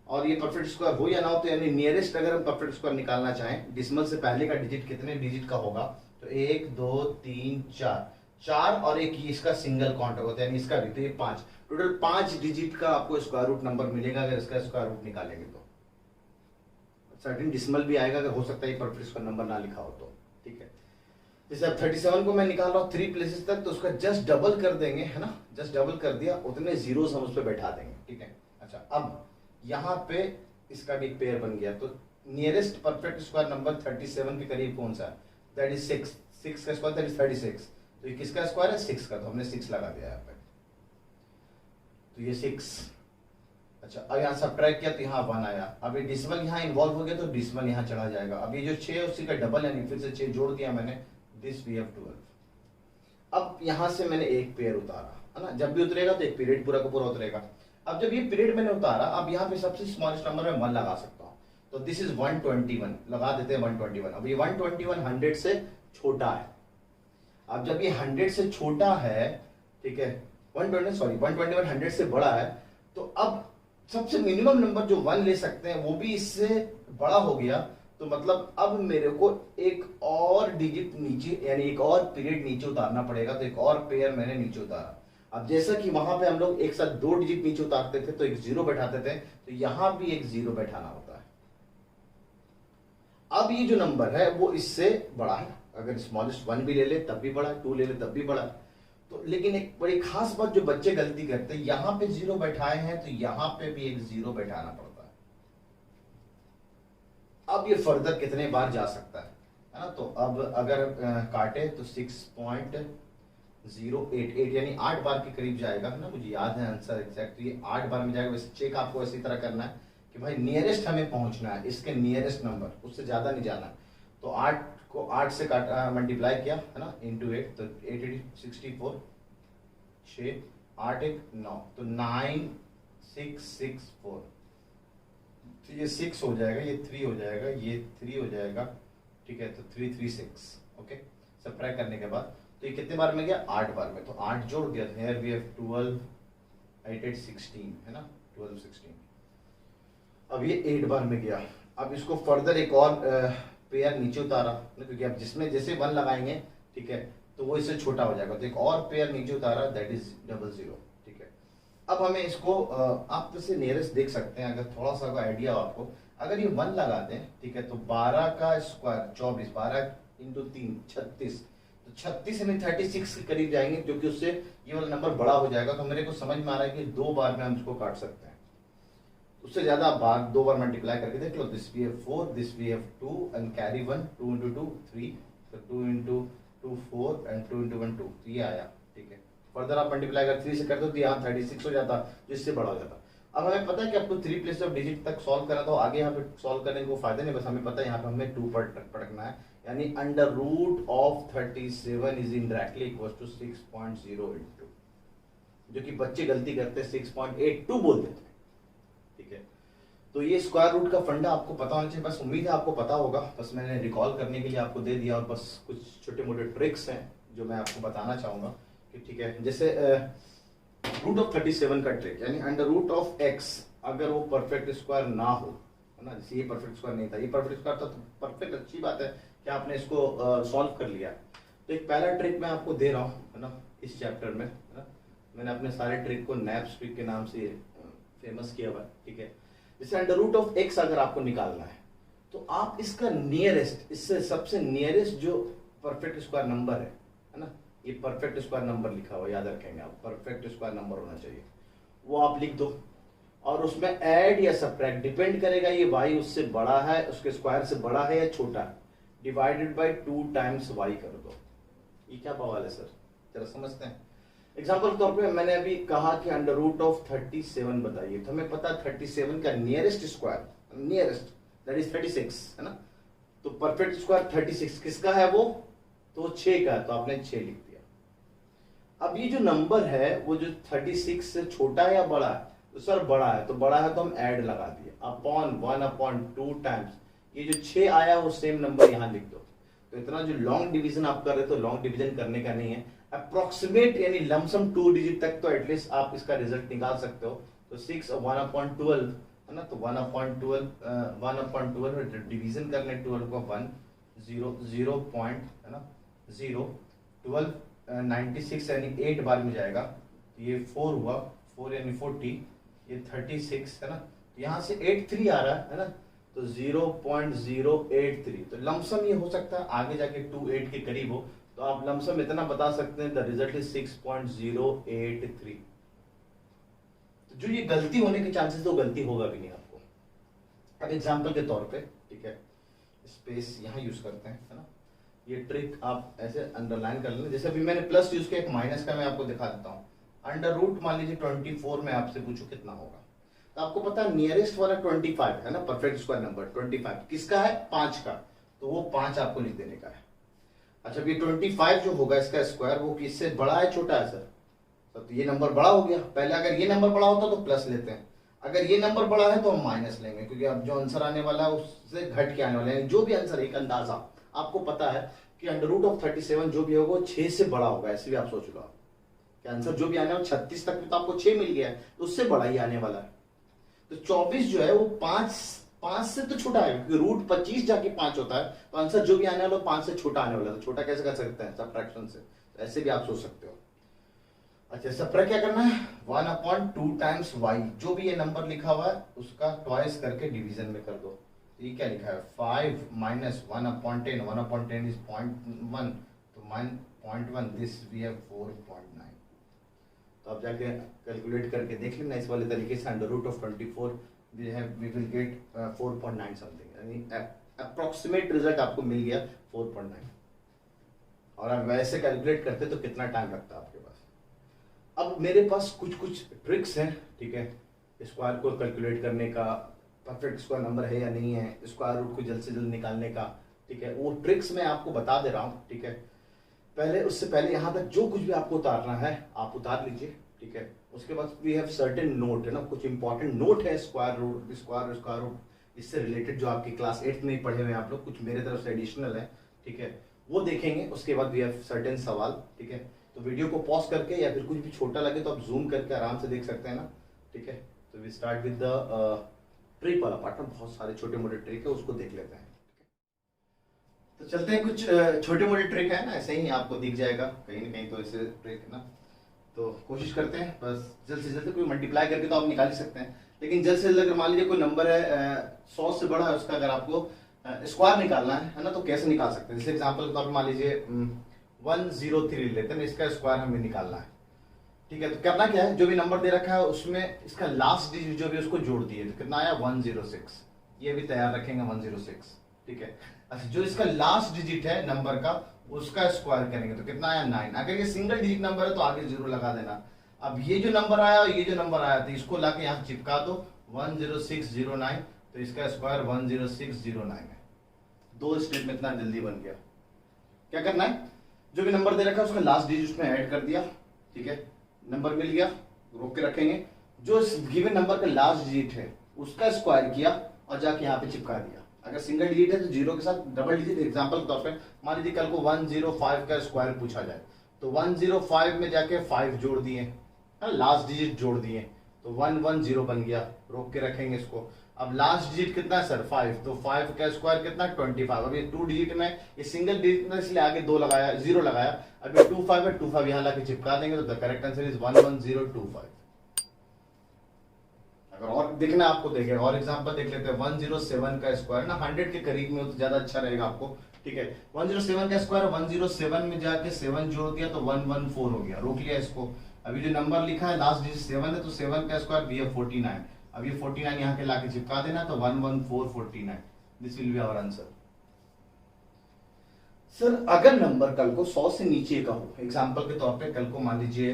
और ये परफेक्ट स्क्वायर हो या ना हो, तो यानी नियरेस्ट अगर हम परफेक्ट स्क्वायर निकालना चाहें, डिसिमल से पहले का डिजिट कितने डिजिट का होगा, तो 1 2 3 4 और एक इसका सिंगल काउंट होता है, यानी इसका भी, तो ये 5, टोटल 5 डिजिट का आपको स्क्वायर रूट नंबर मिलेगा अगर इसका स्क्वायर रूट निकालेंगे तो। सर्टेन डिसिमल भी आएगा, अगर हो सकता है परफेक्ट स्क्वायर नंबर ना लिखा हो तो। ठीक है, जैसे अब 37 को मैं निकाल रहा हूँ 3 प्लेसेस तक, तो उसका जस्ट डबल कर देंगे, है ना, जस्ट डबल कर दिया, उतने जीरोस हम उस पर बैठा देंगे। ठीक है, अच्छा अब यहाँ पे इसका भी एक पेयर बन गया, तो नियरेस्ट परफेक्ट स्क्वायर नंबर 37 के करीब कौन सा है, दैट इज 6 का स्क्वायर दैट इज 36, तो ये किसका स्क्वायर है, 6 का, तो हमने 6 लगा दिया यहाँ पे, तो ये 6। अच्छा अब यहाँ सब्ट्रैक्ट किया तो यहाँ 1 आया, अब ये डिसिमल यहाँ इन्वॉल्व हो गया तो डिसिमल यहाँ चला जाएगा। अब ये जो 6 है उसी का डबल, यानी फिर से 6 जोड़ दिया मैंने, दिस वी हैव 12। अब यहाँ से मैंने एक पेयर उतारा, है ना, जब भी उतरेगा तो एक पीरियड पूरा का पूरा उतरेगा। अब जब ये पीरियड मैंने उतारा, अब यहाँ पे सबसे स्मॉलेस्ट नंबर में 1 लगा सकता हूँ, तो दिस इज 121, लगा देते हैं 121। अब ये 121 100 से छोटा है, अब जब ये 100 से छोटा है, ठीक है, 121 100 से बड़ा है, तो अब सबसे मिनिमम नंबर जो 1 ले सकते हैं वो भी इससे बड़ा हो गया, तो मतलब अब मेरे को एक और डिजिट नीचे, यानी एक और पीरियड नीचे उतारना पड़ेगा, तो एक और पेयर मैंने नीचे उतारा। अब जैसा कि वहां पे हम लोग एक साथ 2 डिजिट नीचे उतारते थे तो एक 0 बैठाते थे, तो यहां भी एक 0 बैठाना होता है। अब ये जो नंबर है वो इससे बड़ा है, अगर स्मॉलेस्ट 1 भी ले ले तब भी बड़ा है, 2 ले ले तब भी बड़ा है। तो लेकिन एक बड़ी खास बात जो बच्चे गलती करते हैं, यहां पे 0 बैठाए हैं तो यहां पे भी एक 0 बैठाना पड़ता है। अब ये फर्दर कितने बार जा सकता है ना, तो अब अगर काटे तो 6.088 यानी 8 बार के करीब जाएगा, है ना, मुझे याद है आंसर एग्जैक्ट, तो ये 8 बार में जाएगा। वैसे चेक आपको इसी तरह करना है कि भाई नियरेस्ट हमें पहुंचना है, इसके नियरेस्ट नंबर, उससे ज्यादा नहीं जाना। तो 8 को 8 से मल्टीप्लाई किया, है ना, इंटू 8, तो 8 64 6 8 1 9, तो 9664, तो ये 6 हो जाएगा, ये 3 हो जाएगा, ये 3 हो जाएगा। ठीक है, तो 336। ओके, सब्ट्रैक्ट करने के बाद तो ये कितने बार में गया, 8 बार में, तो 8 जोड़ दिया, हियर वी हैव 12 8 8 16, है ना, 12 16। अब ये 8 बार में गया। अब इसको फर्दर एक और पेयर नीचे उतारा, क्योंकि अब जिसमें जैसे 1 लगाएंगे, ठीक है, तो वो इससे छोटा हो जाएगा, तो एक और पेयर नीचे उतारा, दैट इज 00। ठीक है, अब हमें इसको आप से नियरेस्ट देख सकते हैं, अगर थोड़ा सा आइडिया हो आपको, अगर ये 1 लगाते हैं, ठीक है, तो 12 का स्क्वायर 24, 12 इंटू 3 36, तो 36 यानी 36 के करीब जाएंगे, क्योंकि उससे ये वाला नंबर बड़ा हो जाएगा। तो मेरे को समझ में आ रहा है कि 2 बार में हम इसको काट सकते हैं, उससे ज्यादा बार 2 बार मल्टीप्लाई करके देख लो, this we have 4, this we have 2 and carry 1, 2 into 2 3, तो 2 इंटू 2 4 एंड 2 इंटू 1 2, तो ये आया। ठीक है, फर्दर आप मल्टीप्लाई कर 3 से कर दो तो यहाँ 36 हो जाता, जिससे बड़ा हो जाता। अब हमें पता है कि आपको 3 प्लेस ऑफ डिजिट तक सॉल्व करना, तो आगे यहाँ पे सॉल्व करने को फायदा नहीं, बस हमें पता है यहाँ पे हमें 2 पर पटकना है, यानी under root of 37 is indirectly equal to 6.0 जो कि बच्चे गलती करते हैं 6.82 बोल देते हैं। ठीक है, तो तो ये स्क्वायर रूट का फंडा आपको पता होना चाहिए, बस उम्मीद है आपको पता होगा, बस मैंने रिकॉल करने के लिए आपको दे दिया, और बस कुछ छोटे मोटे ट्रिक्स हैं जो मैं आपको बताना चाहूँगा कि ठीक है। जैसे रूट ऑफ 37 का ट्रिक, यानी अंडर रूट ऑफ एक्स अगर वो परफेक्ट स्क्वायर ना हो, है ना, जैसे ये परफेक्ट स्क्वायर नहीं था, ये परफेक्ट स्क्वायर था तो परफेक्ट, अच्छी बात है कि आपने इसको सॉल्व कर लिया। तो एक पहला ट्रिक मैं आपको दे रहा हूँ, है ना, इस चैप्टर में, है ना, मैंने अपने सारे ट्रिक को नैप्स ट्रिक के नाम से फेमस किया हुआ है, ठीक है। जैसे अंडर रूट ऑफ एक्स अगर आपको निकालना है तो आप इसका नियरेस्ट, इससे सबसे नियरेस्ट जो परफेक्ट स्क्वायर नंबर है ना, ये परफेक्ट स्क्वायर नंबर लिखा हुआ याद रखेंगे आप, परफेक्ट स्क्वायर नंबर होना चाहिए, वो आप लिख दो, और उसमें ऐड या सब्ट्रैक्ट डिपेंड करेगा ये y उससे बड़ा है, उसके स्क्वायर से बड़ा है या छोटा है, डिवाइडेड बाय 2 टाइम्स y कर दो। ये क्या बवाल है सर, जरा समझते हैं। एग्जाम्पल के तौर पे मैंने अभी कहा कि अंडर रूट ऑफ 37 बताइए, तो हमें पता है 37 का nearest square, nearest that is 36, है ना, तो परफेक्ट स्क्वायर 36 किसका है वो, तो 6 का है, तो आपने 6 लिख दिया। अब ये जो नंबर है वो जो 36 से छोटा है या बड़ा है, तो सर बड़ा है, तो बड़ा है तो हम ऐड लगा दिए, अपॉन 1/2 टाइम्स ये जो 6 आया वो सेम नंबर यहाँ लिख दो। तो इतना जो लॉन्ग डिवीजन आप कर रहे हो, तो लॉन्ग डिवीजन करने का नहीं है, अप्रोक्सीमेट यानी लमसम 2 डिजिट तक तो एटलीस्ट आप इसका रिजल्ट निकाल सकते हो। तो 6 और 1/12 है ना, तो 1/12 डिवीजन करने 12 को 1 0 पॉइंट है ना 0 12 96 यानी 8 बार में जाएगा, तो ये 4 हुआ, 4 यानी 40, ये 36 है ना, तो यहाँ से 83 आ रहा है ना, तो 0.083, तो लमसम ये हो सकता है आगे जाके 28 के करीब हो, तो आप लमसम इतना बता सकते हैं द रिजल्ट इज 6.083। तो जो ये गलती होने के चांसेस, तो गलती होगा भी नहीं आपको। अब एग्जांपल के तौर पे, ठीक है, स्पेस यहाँ यूज करते हैं, है ना, ये ट्रिक आप ऐसे अंडरलाइन कर लें। जैसे अभी मैंने प्लस यूज किया, एक माइनस का मैं आपको दिखा देता हूँ। अंडर रूट मान लीजिए 24 में आपसे पूछो कितना होगा, तो आपको पता है नियरेस्ट वाला 25 है ना, परफेक्ट स्क्वायर नंबर 25 किसका है, 5 का, तो वो 5 आपको लिख देने का है। अच्छा, ये 25 जो होगा इसका स्क्वायर वो किससे बड़ा है छोटा है सर, तो ये नंबर बड़ा हो गया। पहले अगर ये नंबर बड़ा होता तो प्लस लेते हैं, अगर ये नंबर बड़ा है तो हम माइनस लेंगे, क्योंकि अब जो आंसर आने वाला है उससे घट के आने वाला है। जो भी आंसर, एक अंदाजा आपको पता है कि अंडर रूट ऑफ 37 जो भी होगा वो 6 से बड़ा होगा, ऐसे भी आप सोच लो कि आंसर जो भी आने वाला 36 तक तो आपको 6 मिल गया है, तो उससे बड़ा ही आने वाला है। तो 24 जो है वो 5 से तो छोटा है, क्योंकि रूट 25 जाके 5 होता है, तो आंसर जो भी आने वाला 5 से छोटा आने वाला है। तो छोटा कैसे कर सकते हैं, सब्ट्रैक्शन से, तो ऐसे भी आप सोच सकते हो। अच्छा, सब्ट्रैक्ट क्या करना है, 1/2 टाइम्स y, जो भी ये नंबर लिखा हुआ है उसका ट्वाइस करके डिवीजन में कर दो। ये क्या लिखा है, 5 माइनस 1/10, 1/10 इज 0.1, तो 0.1, दिस वी हैव 4.9। तो आप जाके कैलकुलेट करके देख लेना इस वाले तरीके से, under root of 24 we will get 4.9 something, यानी अप्रोक्सीमेट रिजल्ट आपको मिल गया 4.9। और आप वैसे कैलकुलेट करते तो कितना टाइम लगता है आपके पास। अब मेरे पास कुछ ट्रिक्स हैं, ठीक है, स्क्वायर को कैलकुलेट करने का, परफेक्ट स्क्वायर नंबर है या नहीं है, स्क्वायर रूट को जल्द से जल्द निकालने का, ठीक है, वो ट्रिक्स मैं आपको बता दे रहा हूँ, ठीक है। पहले उससे पहले यहाँ तक जो कुछ भी आपको उतारना है आप उतार लीजिए, ठीक है। उसके बाद वी हैव सर्टेन नोट, है ना, कुछ इंपॉर्टेंट नोट है स्क्वायर रूट, स्क्वायर रूट इससे रिलेटेड, जो आपकी क्लास 8 में ही पढ़े हुए हैं आप लोग, कुछ मेरे तरफ से एडिशनल है, ठीक है, वो देखेंगे। उसके बाद वी हैव सर्टेन सवाल, ठीक है। तो वीडियो को पॉज करके या फिर कुछ भी छोटा लगे तो आप जूम करके आराम से देख सकते हैं ना, ठीक है। तो we start with the trick वाला पार्ट में, बहुत सारे छोटे मोटे ट्रिक है, उसको देख लेते हैं। तो चलते हैं, कुछ छोटे मोटे ट्रिक है ना, ऐसे ही आपको दिख जाएगा कहीं ना कहीं, तो ऐसे ट्रिक है ना, तो कोशिश करते हैं बस जल्द से जल्द। कोई मल्टीप्लाई करके तो आप निकाल ही सकते हैं, लेकिन जल्द से जल्द अगर मान लीजिए कोई नंबर है 100 से बड़ा है, उसका अगर आपको स्क्वायर निकालना है ना, तो कैसे निकाल सकते हैं। जैसे एग्जाम्पल के तौर पर मान लीजिए 103 लेते हैं, इसका स्क्वायर हमें निकालना है, ठीक है। तो करना क्या है, जो भी नंबर दे रखा है उसमें इसका लास्ट डिजिट जो भी उसको जोड़ दिए, तो कितना आया 106, ये भी तैयार रखेंगे 106, ठीक है। अच्छा, जो इसका लास्ट डिजिट है नंबर का उसका स्क्वायर करेंगे तो कितना आया 9। अगर ये सिंगल डिजिट नंबर है तो आगे जीरो लगा देना। अब ये जो नंबर आया और ये जो नंबर आया तो इसको लाके यहाँ चिपका दो 10609, तो इसका स्क्वायर 10609 है। 2 स्टेप में इतना जल्दी बन गया। क्या करना है, जो भी नंबर दे रखा है उसका लास्ट डिजिट उसमें ऐड कर दिया, ठीक है, नंबर मिल गया, रोक के रखेंगे। जो गिवन नंबर का लास्ट डिजिट है उसका स्क्वायर किया और जाके यहाँ पे चिपका दिया। अगर सिंगल डिजिट है तो जीरो के साथ डबल डिजिट, एग्जांपल के तौर पे मान लीजिए कल को 105 का स्क्वायर पूछा जाए तो 105 में जाके 5 जोड़ दिए, लास्ट डिजिट जोड़ दिए तो 110 बन गया, रोक के रखेंगे इसको। अब लास्ट डिजिट कितना है सर 5, तो 5 का स्क्वायर कितना 25। अब ये 2 डिजिट में, ये सिंगल डिजिट में इसलिए आगे 2 लगाया, 0 लगाया। अब ये 25 है, 25 यहाँ लाके चिपका देंगे तो द करेक्ट आंसर इज 11025। अगर और देखना आपको देखें और एग्जांपल देख लेते हैं 107 का स्क्वायर ना 100 के करीब में हो तो ज्यादा अच्छा रहेगा आपको, ठीक है। 107 का स्क्वायर 107 में जाके 7 जोड़ दिया तो 114 हो गया, रोक लिया इसको। अभी जो नंबर लिखा है लास्ट डिजिट 7 है तो 7 का स्क्वायर भी है 49। अब ये 49 यहाँ के लाके चिपका देना तो 11449, this will be our answer. Sir अगर नंबर कल को 100 से नीचे का हो, एग्जांपल के तौर पे कल को मान लीजिए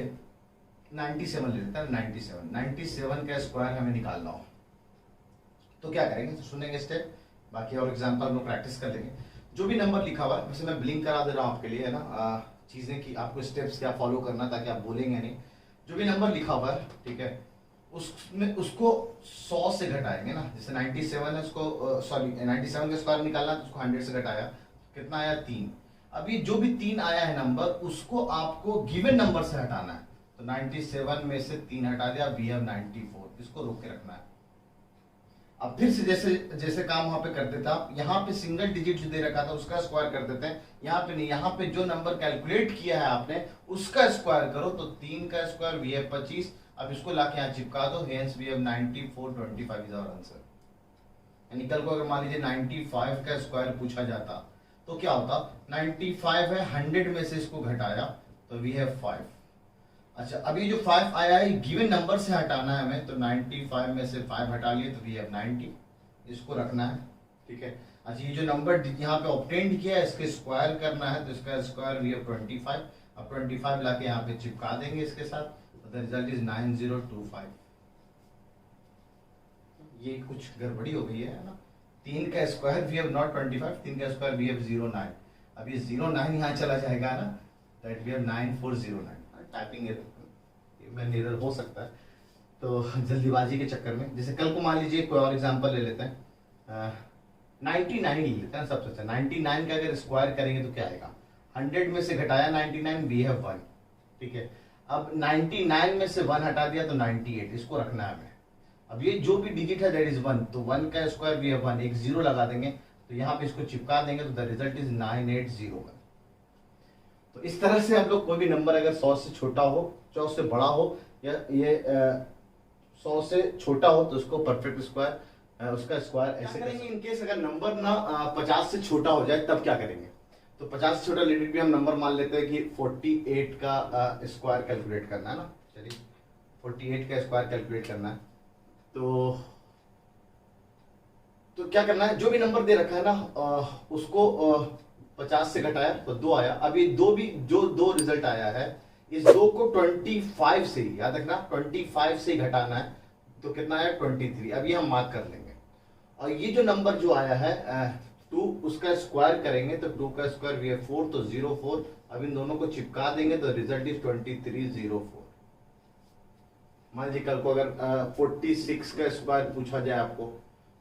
97 ले लेते हैं, 97 का स्क्वायर हमें निकालना हो तो क्या करेंगे, तो सुनेंगे स्टेप, बाकी और एग्जांपल हम प्रैक्टिस कर लेंगे। जो भी नंबर लिखा हुआ है वैसे मैं ब्लिंक करा दे रहा हूँ आपके लिए, है ना, चीजें कि आपको स्टेप्स क्या फॉलो करना ताकि आप बोलेंगे नहीं। जो भी नंबर लिखा हुआ है, ठीक है, उसमें उसको 100 से घटाएंगे ना, जैसे 97 है उसको सॉरी 97 का स्क्वायर निकालना तो उसको 100 से घटाया, कितना आया 3। अभी जो भी 3 आया है नंबर उसको आपको गिवन नंबर से हटाना है, तो 97 में से 3 हटा दिया, वी हैव 94, इसको रोक के रखना है। अब फिर से जैसे जैसे काम वहां पे करते थे आप, यहाँ पे सिंगल डिजिट जो दे रखा था उसका स्क्वायर कर देते हैं, यहाँ पे नहीं, यहाँ पे जो नंबर कैलकुलेट किया है आपने उसका स्क्वायर करो तो 3 का स्क्वायर वी हैव 25। अब इसको लाके यहाँ चिपका दो, hence we have 9425 is our answer. यानी कल को अगर मान लीजिए 95 का स्क्वायर पूछा जाता तो क्या होता, 95 है 100 में से इसको घटाया तो वी हैव 5। अच्छा अभी जो 5 आया है गिवन नंबर से हटाना है हमें, तो 95 में से 5 हटा लिए तो वी हैव 90, इसको रखना है, ठीक है। अच्छा ये जो नंबर यहाँ पे ऑब्टेंड किया है इसके स्क्वायर करना है तो इसका स्क्वायर वी हैव 25। अब 25 लाके यहाँ पे चिपका देंगे इसके साथ, तो द रिजल्ट इज 9025। ये कुछ गड़बड़ी हो गई है ना, 3 का स्क्वायर वी हैव नॉट 25, 3 का स्क्वायर वी हैव 09। अब ये 09 यहाँ चला जाएगा ना, दैट वी हैव 9409। टाइपिंग में एरर हो सकता है तो जल्दीबाजी के चक्कर में, जैसे कल को मान लीजिए कोई और एग्जांपल ले लेते हैं, 99 ले लेते हैं सबसे अच्छा। 99 का अगर स्क्वायर करेंगे तो क्या आएगा, 100 में से घटाया 99 वी हैव 1, ठीक है। अब 99 में से 1 हटा दिया तो 98, इसको रखना है हमें। अब ये जो भी डिजिट है दैट इज 1, तो 1 का स्क्वायर वी हैव 1, एक 0 लगा देंगे तो यहाँ पे इसको चिपका देंगे तो द रिजल्ट इज 9801। तो इस तरह से हम लोग कोई भी नंबर अगर 100 से छोटा हो, 100 से बड़ा हो, या ये 100 से छोटा हो तो उसको परफेक्ट स्क्वायर, उसका स्क्वायर ऐसे करेंगे। इनकेस अगर नंबर ना 50 से छोटा हो जाए तब क्या करेंगे, तो 50 से छोटा लिमिट भी हम नंबर मान लेते हैं कि 48 का स्क्वायर कैलकुलेट करना है ना। चलिए 48 का स्क्वायर कैलकुलेट करना है तो क्या करना है, जो भी नंबर दे रखा है ना उसको 50 से घटाया तो 2 आया। अब ये जो 2 रिजल्ट आया है इस 2 को 25 से, याद रखना 25 से घटाना है तो कितना आया 23। अब ये हम मार्क कर लेंगे। और ये जो नंबर जो आया है 2, उसका स्क्वायर करेंगे तो 2 का स्क्वायर वी है 4 तो 04। अब इन दोनों को चिपका देंगे तो रिजल्ट इज 2304। मान लीजिए कल को अगर 46 का स्क्वायर पूछा जाए आपको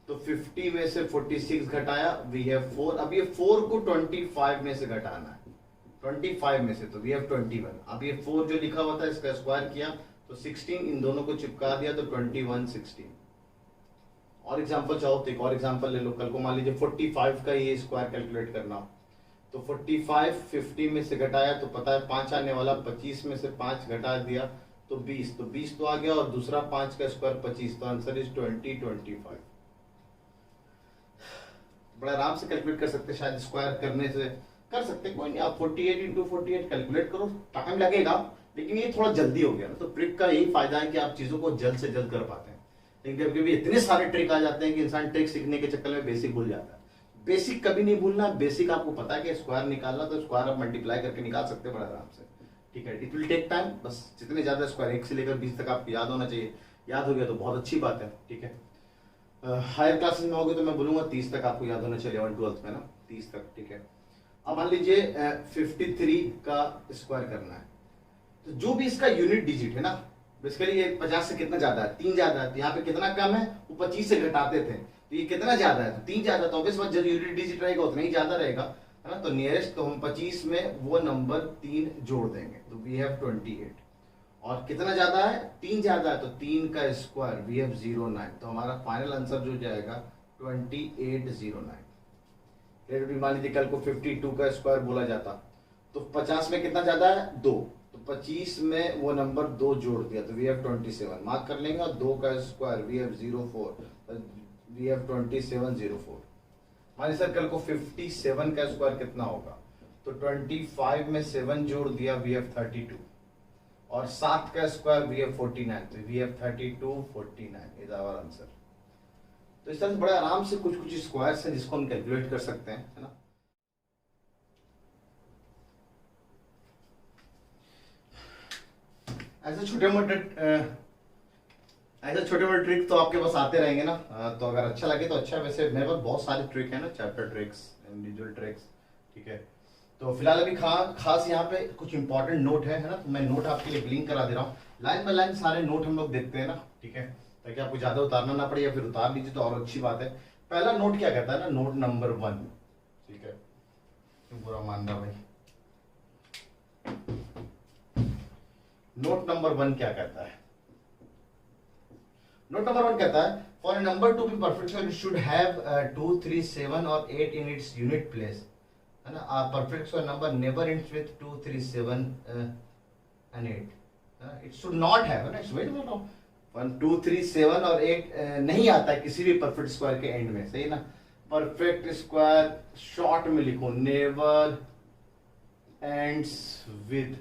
तो 50 में से 46 घटाया वी हैव 4। अब ये 4 को 25 में से घटाना है, 25 में से तो वी हैव 21। अब ये 4 जो लिखा हुआ था इसका स्क्वायर किया तो 16, इन दोनों को चिपका दिया तो 2116। और एग्जांपल चाहो तो एक और एग्जांपल ले लो, कल को मान लीजिए 45 का ये स्क्वायर कैलकुलेट करना हो तो 45 50 में से घटाया तो पता है 5 आने वाला, 25 में से 5 घटा दिया तो 20, तो 20 तो आ गया और दूसरा 5 का स्क्वायर 25, तो आंसर इज 2025। बड़ा आराम से कैलकुलेट कर सकते, शायद स्क्वायर करने से कर सकते, कोई नहीं, आप 48 इंटू 48 कैलकुलेट करो, टाइम लगेगा लेकिन ये थोड़ा जल्दी हो गया ना। तो ट्रिक का यही फायदा है कि आप चीजों को जल्द से जल्द कर पाते हैं। लेकिन कभी कभी इतने सारे ट्रिक आ जाते हैं कि इंसान ट्रिक सीखने के चक्कर में बेसिक भूल जाता है। बेसिक कभी नहीं भूलना, बेसिक आपको पता है कि स्क्वायर निकालना तो स्क्वायर आप मल्टीप्लाई करके निकाल सकते हैं बड़ा आराम से, ठीक है। इट विल टेक टाइम, बस जितने ज्यादा स्क्वायर 1 से लेकर 20 तक आपको याद होना चाहिए। याद हो गया तो बहुत अच्छी बात है, ठीक है। हायर क्लासेस में होगे तो मैं बोलूंगा 30 तक आपको याद होना चाहिए, 11 12 में ना 30 तक, ठीक है। अब मान लीजिए 53 का स्क्वायर करना है तो जो भी इसका यूनिट डिजिट है ना बेसिकली ये 50 से कितना ज्यादा है, 3 ज्यादा है, तो यहाँ पे कितना कम है, वो 25 से घटाते थे, तो ये कितना ज्यादा है, तो 3 ज्यादा, तो ऑब्वियस बात जब यूनिट डिजिट रहेगा उतना ही ज्यादा रहेगा, है ना। तो नियरेस्ट, तो हम 25 में वो नंबर 3 जोड़ देंगे, तो वी हैव 28। और कितना ज्यादा है, 3 ज्यादा है, तो 3 का स्क्वायर वी हैव 09, तो हमारा फाइनल आंसर जो जाएगा 2809। मान लीजिए कल को 52 का स्क्वायर बोला जाता, तो 50 में कितना ज्यादा है, 2, तो 25 में वो नंबर 2 जोड़ दिया, तो वी हैव 27, मार्क कर लेंगे। और 2 का square we have 04, we have 2704। मान सर कल को 57 का स्क्वायर कितना होगा, तो 25 में 7 जोड़ दिया, वी हैव 32, और 7 का स्क्वायर वी हैव 49, तो we have 3249 is our answer. तो इस तरह से बड़े आराम से कुछ कुछ स्क्वायर्स हैं जिसको हम कैलकुलेट कर सकते हैं, है ना। ऐसे छोटे मोटे ट्रिक तो आपके पास आते रहेंगे ना, तो अगर अच्छा लगे तो अच्छा। वैसे मेरे पास बहुत सारे ट्रिक है ना, चैप्टर ट्रिक्स, इंडिविजुअल ट्रिक्स, ठीक है। तो फिलहाल अभी खास यहाँ पे कुछ इंपॉर्टेंट नोट है ना, तो मैं नोट आपके लिए ब्लिंक करा दे रहा हूँ। लाइन बाय लाइन सारे नोट हम लोग देखते हैं ना, ठीक है, ताकि आपको ज्यादा उतारना ना पड़े, या फिर उतार लीजिए तो और अच्छी बात है। पहला नोट क्या कहता है ना, नोट नंबर 1, ठीक है, क्यों बुरा मान रहा भाई। नोट नंबर 1 क्या कहता है, नोट नंबर 1 कहता है for a number to be perfect it should have 2, 3, 7 और 8 इन इट्स यूनिट प्लेस, है ना। A perfect square number never ends with 2, 3, 7 and 8, it should not have, है ना, इट्स वेट बोल रहा हूं, 1, 2, 3, 7 और 8 नहीं आता है किसी भी परफेक्ट स्क्वायर के एंड में, सही ना। परफेक्ट स्क्वायर शॉर्ट में लिखो, नेवर एंड्स विद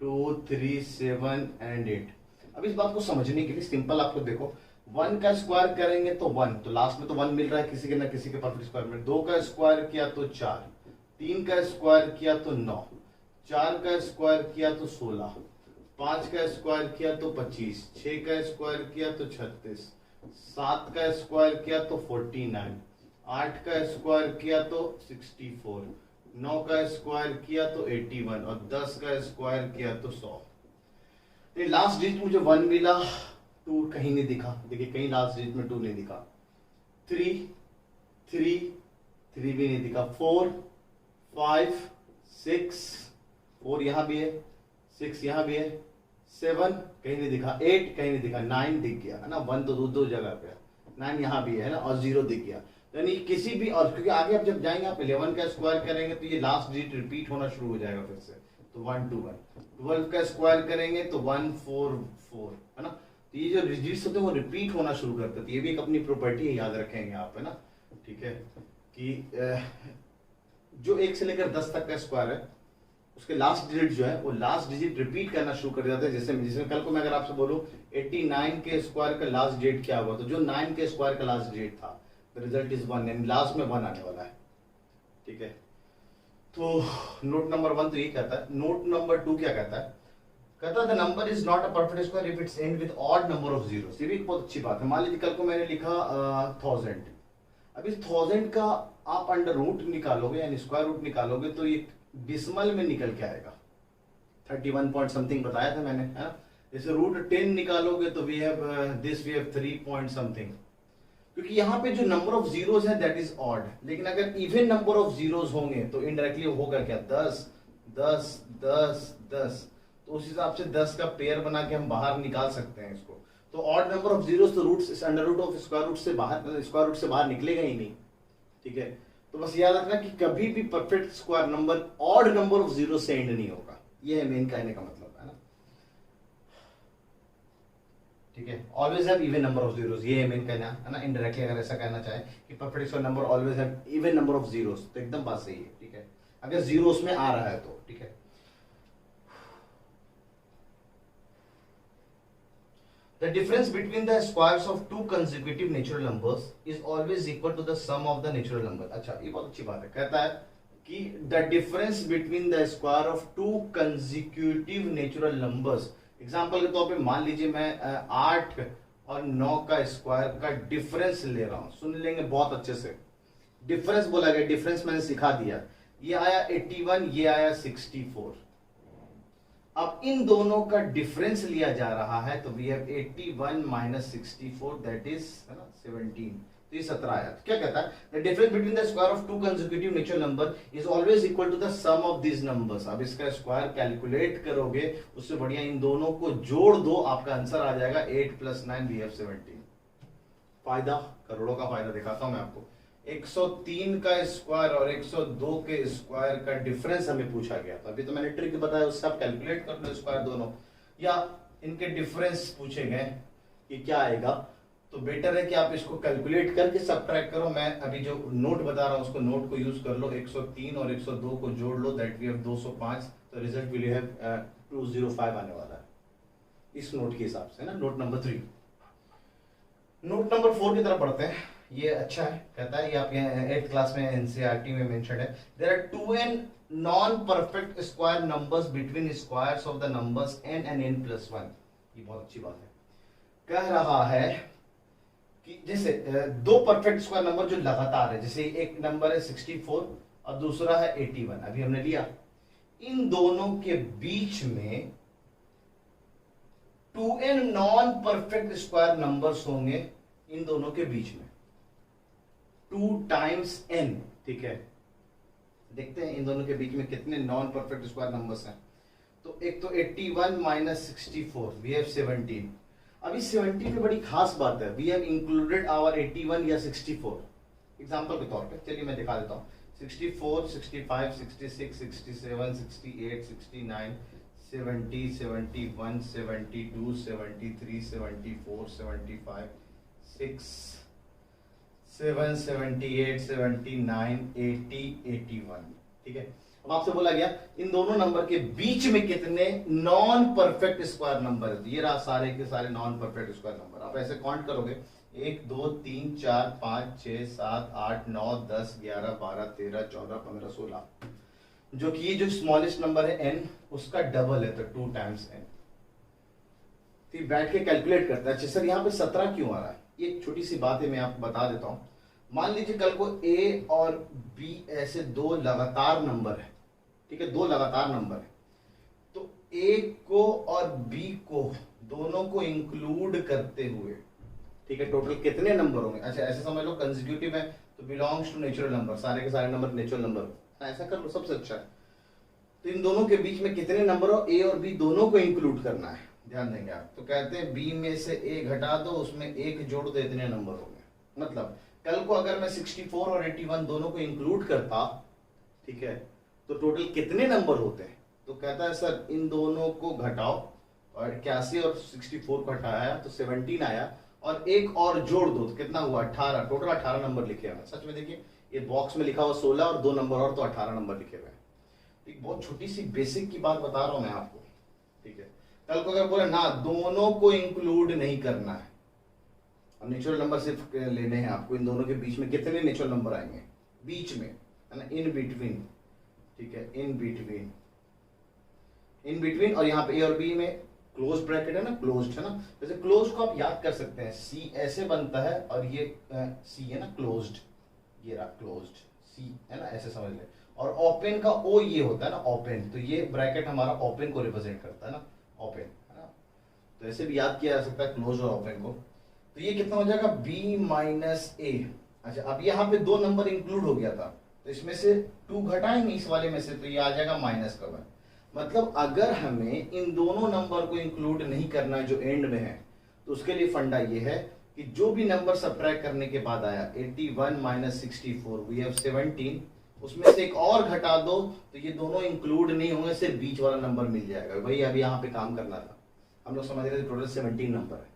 2, 3, 7 एंड 8। अब इस बात को समझने के लिए सिंपल आपको देखो, 1 का स्क्वायर करेंगे तो 1, तो लास्ट में तो 1 मिल रहा है किसी के ना किसी के परफेक्ट स्क्वायर में। 2 का स्क्वायर किया तो 4, 3 का स्क्वायर किया तो 9, 4 का स्क्वायर किया तो 16, 5 का स्क्वायर किया तो 25, 6 का स्क्वायर किया तो 36, 7 का स्क्वायर किया तो 49, 8 का स्क्वायर किया तो 64, 9 का स्क्वायर किया तो 81 और 10 का स्क्वायर किया तो 100। लास्ट डिजिट मुझे 1 मिला, 2 कहीं नहीं दिखा, देखिए कहीं लास्ट डिजिट में 2 नहीं दिखा, 3 भी नहीं दिखा, 4, 5, 6, 4 यहां भी है, 6 यहां भी है, 7 कहीं नहीं दिखा, 8 कहीं नहीं दिखा, 9 दिख गया, है ना। 1 तो दो जगह पे, 9 यहां भी है ना, और 0 दिख गया। यानी किसी भी, और क्योंकि आगे आप जब जाएंगे आप 11 का स्क्वायर करेंगे तो ये लास्ट डिजिट रिपीट होना शुरू हो जाएगा फिर से, तो 1, 2, 1। 12 का स्क्वायर करेंगे तो 1, 4, 4, है ना। तो ये जो डिजिट्स होते हैं वो रिपीट होना शुरू करते हैं, तो ये भी एक अपनी प्रॉपर्टी है, याद रखेंगे आप, है ना, ठीक है। कि जो 1 से लेकर 10 तक का स्क्वायर है उसके लास्ट डिजिट जो है वो लास्ट डिजिट रिपीट करना शुरू कर जाते हैं। जैसे कल को मैं अगर आपसे बोलूं 89 के स्क्वायर का लास्ट डिजिट क्या हुआ, तो जो 9 के स्क्वायर का लास्ट डिजिट था, रिजल्ट इज 1, यानी लास्ट में 1 आने वाला है, ठीक है। तो नोट नंबर 1 तो ये कहता है। नोट नंबर 2 क्या कहता है, कहता है the number is not a perfect square if it's and with odd number of zeros. ये भी एक बहुत अच्छी बात है। मान लीजिए कल को मैंने लिखा 1000, अब इस 1000 का आप अंडर रूट निकालोगे यानी स्क्वायर रूट निकालोगे तो ये डिसमल में निकल के आएगा, 31 पॉइंट समथिंग बताया था मैंने, है ना। जैसे रूट 10 निकालोगे तो we have this, we have 3 point something, क्योंकि यहाँ पे जो नंबर ऑफ जीरोस है दैट इज ऑड। लेकिन अगर इवन नंबर ऑफ जीरोस होंगे तो इनडायरेक्टली होगा क्या, 10, 10, 10, 10, तो उस हिसाब से 10 का पेयर बना के हम बाहर निकाल सकते हैं इसको। तो ऑड नंबर ऑफ जीरोस तो root under root of square root से बाहर निकलेगा ही नहीं, ठीक है। तो बस याद रखना कि कभी भी perfect square number odd number of zero से एंड नहीं होगा, ये है मेन कहने का मतलब, है ना, ठीक है। Always have even number of zeros, ये है मेन कहना, है ना। इनडायरेक्टली अगर ऐसा कहना चाहे कि perfect square number always have even number of zeros, तो एकदम बात सही है, ठीक है, अगर जीरोस में आ रहा है तो, ठीक है। The difference between the squares of two consecutive natural numbers is always equal to the sum of the natural number। अच्छा, ये बहुत अच्छी बात है। कहता है कि the difference between the square of two consecutive natural numbers, example के तौर पे मान लीजिए मैं 8 और 9 का स्क्वायर का डिफरेंस ले रहा हूं, सुन लेंगे बहुत अच्छे से। डिफरेंस बोला गया, डिफरेंस मैंने सिखा दिया, ये आया 81, ये आया 64, अब इन दोनों का डिफरेंस लिया जा रहा है, तो we have 81 minus 64 that is 17। तो ये 17 आया। तो क्या कहता है, the difference between the square of two consecutive natural number is always equal to the sum of this numbers. अब इसका स्क्वायर कैलकुलेट करोगे, उससे बढ़िया इन दोनों को जोड़ दो, आपका आंसर आ जाएगा 8 + 9 वी हैव 17। फायदा, करोड़ों का फायदा दिखाता हूं मैं आपको। 103 का स्क्वायर और 102 के स्क्वायर का डिफरेंस हमें पूछा गया था। अभी तो मैंने ट्रिक बताया, उससे आप कैलकुलेट कर लो स्क्वायर दोनों, या इनके डिफरेंस पूछे गए कि क्या आएगा, तो बेटर है कि आप इसको कैलकुलेट करके सबट्रैक्ट करो। मैं अभी जो नोट बता रहा हूं उसको नोट को यूज कर लो। 103 और 102 को जोड़ लो, दैट वी हैव 205, तो रिजल्ट विल हैव 205 आने वाला है इस नोट के हिसाब से ना। Not number 3। नोट नंबर 4 की तरफ पढ़ते हैं। ये अच्छा है, कहता है, ये आपके 8th क्लास में एनसीईआरटी में मेंशन है। There are 2n non perfect square numbers between squares of the numbers n and n+1। ये बहुत अच्छी बात है। कह रहा है कि जैसे दो परफेक्ट स्क्वायर नंबर जो लगातार है, जैसे एक नंबर है 64 और दूसरा है 81, अभी हमने लिया, इन दोनों के बीच में 2n non perfect square numbers होंगे, इन दोनों के बीच में 2 times n। ठीक है, देखते हैं इन दोनों के बीच में कितने नॉन परफेक्ट स्क्वायर नंबर्स हैं। तो एक तो 81 माइनस 64 वी हैव 17। अभी 17 में बड़ी खास बात है, वी हैव इंक्लूडेड आवर 81 या 64 एग्जांपल के तौर पे। चलिए मैं दिखा देता हूँ। 64, 65, 66, 67, 68, 69, 70, 71, 72, 73, 74, 75, 6, 7, 78, 79, 80, 81। ठीक है, अब आपसे बोला गया इन दोनों नंबर के बीच में कितने नॉन परफेक्ट स्क्वायर नंबर है। तो ये रहा सारे के सारे नॉन परफेक्ट स्क्वायर नंबर। आप ऐसे काउंट करोगे 1 2 3 4 5 6 7 8 9 10 11 12 13 14 15 16, जो कि ये जो स्मॉलेस्ट नंबर है n, उसका डबल है, तो 2 times n। तो बैठ के कैलकुलेट करता है। अच्छा सर यहाँ पे 17 क्यों आ रहा है, ये एक छोटी सी बात है, मैं आपको बता देता हूं। मान लीजिए कल को a और b ऐसे दो लगातार नंबर है, ठीक है, दो लगातार नंबर है, तो a को और b को दोनों को इंक्लूड करते हुए, ठीक है, टोटल कितने नंबर होंगे। अच्छा ऐसे समझ लो कंसेक्यूटिव है तो बिलोंग्स टू नेचुरल नंबर, सारे के सारे नंबर नेचुरल नंबर, ऐसा कर लो सबसे अच्छा है। तो इन दोनों के बीच में कितने नंबर हो, a और b दोनों को इंक्लूड करना है, ध्यान देंगे आप। तो कहते हैं b में से a घटा दो, उसमें 1 जोड़ दो, इतने नंबर होंगे। मतलब कल को अगर मैं 64 और 81 दोनों को इंक्लूड करता, ठीक है, तो टोटल कितने नंबर होते हैं। तो कहता है सर इन दोनों को घटाओ, और 81 और 64 को हटाया तो 17 आया, और एक और जोड़ दो तो कितना हुआ 18, टोटल 18 नंबर लिखे हुए हैं। सच में देखिए ये बॉक्स में लिखा हुआ 16 और 2 नंबर और, तो 18 नंबर लिखे हुए हैं। एक बहुत छोटी सी बेसिक की बात बता रहा हूं मैं आपको, ठीक है। कल को अगर बोले ना दोनों को इंक्लूड नहीं करना है, अब नेचुरल नंबर सिर्फ लेने हैं आपको, इन दोनों के बीच में कितने नेचुरल नंबर आएंगे, बीच में है ना, इन बिटवीन, ठीक है, इन बिटवीन, इन बिटवीन, और यहाँ पे ए और बी में क्लोज ब्रैकेट है ना, क्लोज्ड है ना। जैसे क्लोज को आप याद कर सकते हैं, सी ऐसे बनता है और ये सी है ना क्लोज्ड, ये रहा क्लोज्ड, सी है ना, ऐसे समझ ले। और ओपन का ओ ये होता है ना ओपन, तो ये ब्रैकेट हमारा ओपन को रिप्रेजेंट करता है ना, ओपन है ना। तो ऐसे भी याद किया जा सकता है क्लोज और ओपन को। तो ये कितना हो जाएगा b माइनस ए। अच्छा अब यहाँ पे 2 नंबर इंक्लूड हो गया था, तो इसमें से 2 घटाएंगे इस वाले में से, तो ये आ जाएगा माइनस का 1। मतलब अगर हमें इन दोनों नंबर को इंक्लूड नहीं करना है जो एंड में है, तो उसके लिए फंडा ये है कि जो भी नंबर सबट्रैक्ट करने के बाद आया 81 माइनस 64 वी हैव 17, उसमें से एक और घटा दो तो ये दोनों इंक्लूड नहीं होंगे, सिर्फ बीच वाला नंबर मिल जाएगा। वही अभी यहाँ पे काम करना था, हम लोग समझ रहे थे टोटल 17 नंबर है।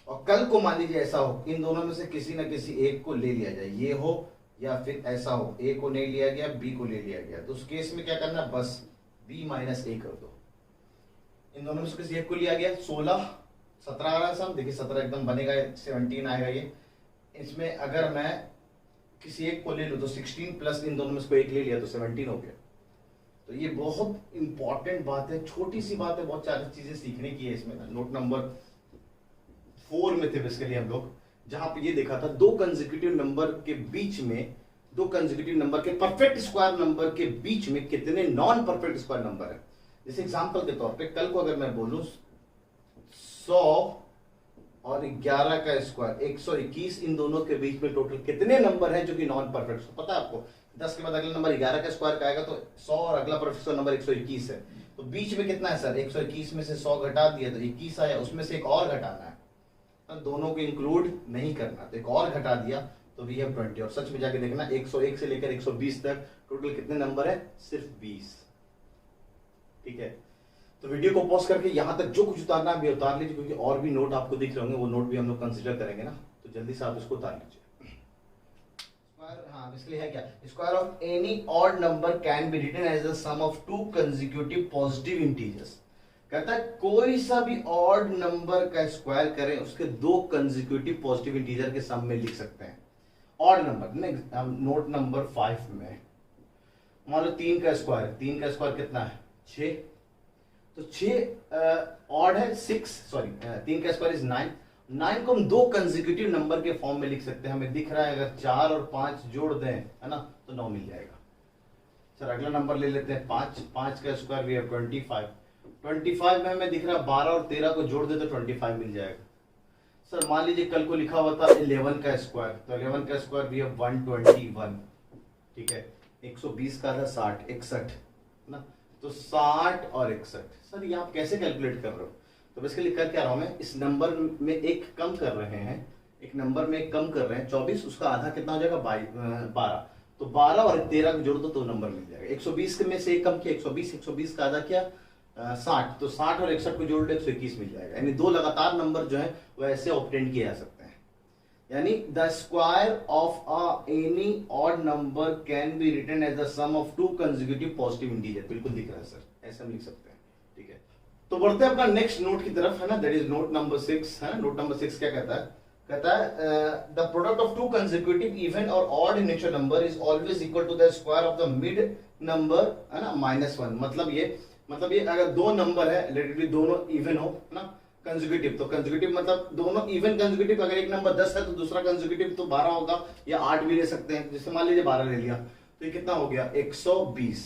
और कल को मान लीजिए ऐसा हो इन दोनों में से किसी न किसी एक को ले लिया जाए, ये हो या फिर ऐसा हो ए को नहीं लिया गया बी को ले लिया गया, तो उस केस में क्या करना, बस b माइनस ए कर दो। इन दोनों में से किसी एक को लिया गया, 16 17 आ रहा है सब, देखिए 17 एकदम बनेगा, 17 आएगा ये। इसमें अगर मैं किसी एक को ले लूं तो 16 प्लस इन दोनों में से कोई एक ले लिया तो 17 हो गया। तो ये बहुत इंपॉर्टेंट बात है, छोटी सी बात है, बहुत सारी चीजें सीखने की है इसमें। नोट नंबर 4 में थे बेसिकली हम लोग, जहां पे ये देखा था दो कंसेक्यूटिव नंबर के बीच में, दो कंसेक्यूटिव नंबर के परफेक्ट स्क्वायर नंबर के बीच में कितने नॉन परफेक्ट स्क्वायर नंबर है। जैसे एग्जांपल के तौर पे कल को अगर मैं बोलूं 100 और 11 का स्क्वायर 121, इन दोनों के बीच में टोटल कितने नंबर हैं जो कि नॉन परफेक्ट? पता है आपको 10 के बाद अगला नंबर 11 का स्क्वायर का आएगा, तो 100 और अगला परफेक्ट नंबर 121 है, तो बीच में कितना है सर? 121 में से 100 घटा दिया तो 21 आया, उसमें से एक और घटाना है, दोनों को इंक्लूड नहीं करना, तो एक और घटा दिया तो वी हैव 20। और सच में जाके देखना 101 से लेकर 120 तक टोटल कितने नंबर है? सिर्फ 20। ठीक है, तो वीडियो को पॉज करके यहां तक जो कुछ उतारना है अभी उतार लीजिए, क्योंकि और भी नोट आपको दिख रहे होंगे, वो नोट भी हम लोग कंसिडर करेंगे ना, तो जल्दी से आप इसको उतार लीजिए। हाँ, इसलिए है क्या? Square of any odd number can be written as the sum of two consecutive positive integers. कहता है कोई सा भी ऑड नंबर का स्क्वायर करें उसके दो कंसेक्यूटिव पॉजिटिव इंटीजर के सम में लिख सकते हैं। ऑड नंबर नोट नंबर 5 में मान लो 3 का स्क्वायर, 3 का स्क्वायर कितना है? 6, तो 6 ऑड है 6, सॉरी 3 का स्क्वायर इज 9। 9 को हम दो कंसेक्यूटिव नंबर के फॉर्म में लिख सकते हैं। हमें दिख रहा है अगर 4 और 5 जोड़ दें, है ना, तो 9 मिल जाएगा। सर अगला नंबर ले लेते हैं 5, 5 का स्क्वायर वी हैव 25। 25 में हमें दिख रहा है 12 और 13 को जोड़ दे तो 25 मिल जाएगा। सर मान लीजिए कल को लिखा हुआ था 11 का स्क्वायर, तो 11 का स्क्वायर भी है 121। ठीक है, 120 का था 60, 61 ना, तो 60 और 61। सर ये आप कैसे कैलकुलेट कर रहे हो? तो बेसिकली कर क्या रहा हूं मैं, इस नंबर में एक कम कर रहे हैं, एक नंबर में एक कम कर रहे हैं 24, उसका आधा कितना हो जाएगा? 12। तो 12 और 13 को जोड़ दो तो नंबर मिल जाएगा। 120 में से एक कम किया 120, 120 का आधा क्या? 60, तो 60 और 61 को जोड़ दो 121 मिल जाएगा। यानी दो लगातार नंबर जो है वो ऐसे ऑब्टेन किए जा सकते हैं। यानी the square of any odd number can be written as the sum of two consecutive positive integer. बिल्कुल दिख रहा है सर, ऐसे हम लिख सकते हैं। ठीक है, तो बढ़ते हैं अपना नेक्स्ट नोट की तरफ, है ना, दैट इज नोट नंबर 6। है नोट नंबर 6 क्या कहता है? कहता है the product of two consecutive even और odd in nature number is always equal to the square of the mid number, है ना, -1। मतलब ये अगर दो नंबर है, लेट इट बी दोनों इवन हो, है ना, कंसेक्यूटिव, तो कंसेक्यूटिव मतलब दोनों इवन कंसेक्यूटिव। अगर एक नंबर 10 है तो दूसरा कंसेक्यूटिव तो 12 होगा, या 8 भी ले सकते हैं। जैसे मान लीजिए 12 ले लिया तो ये कितना हो गया? 120।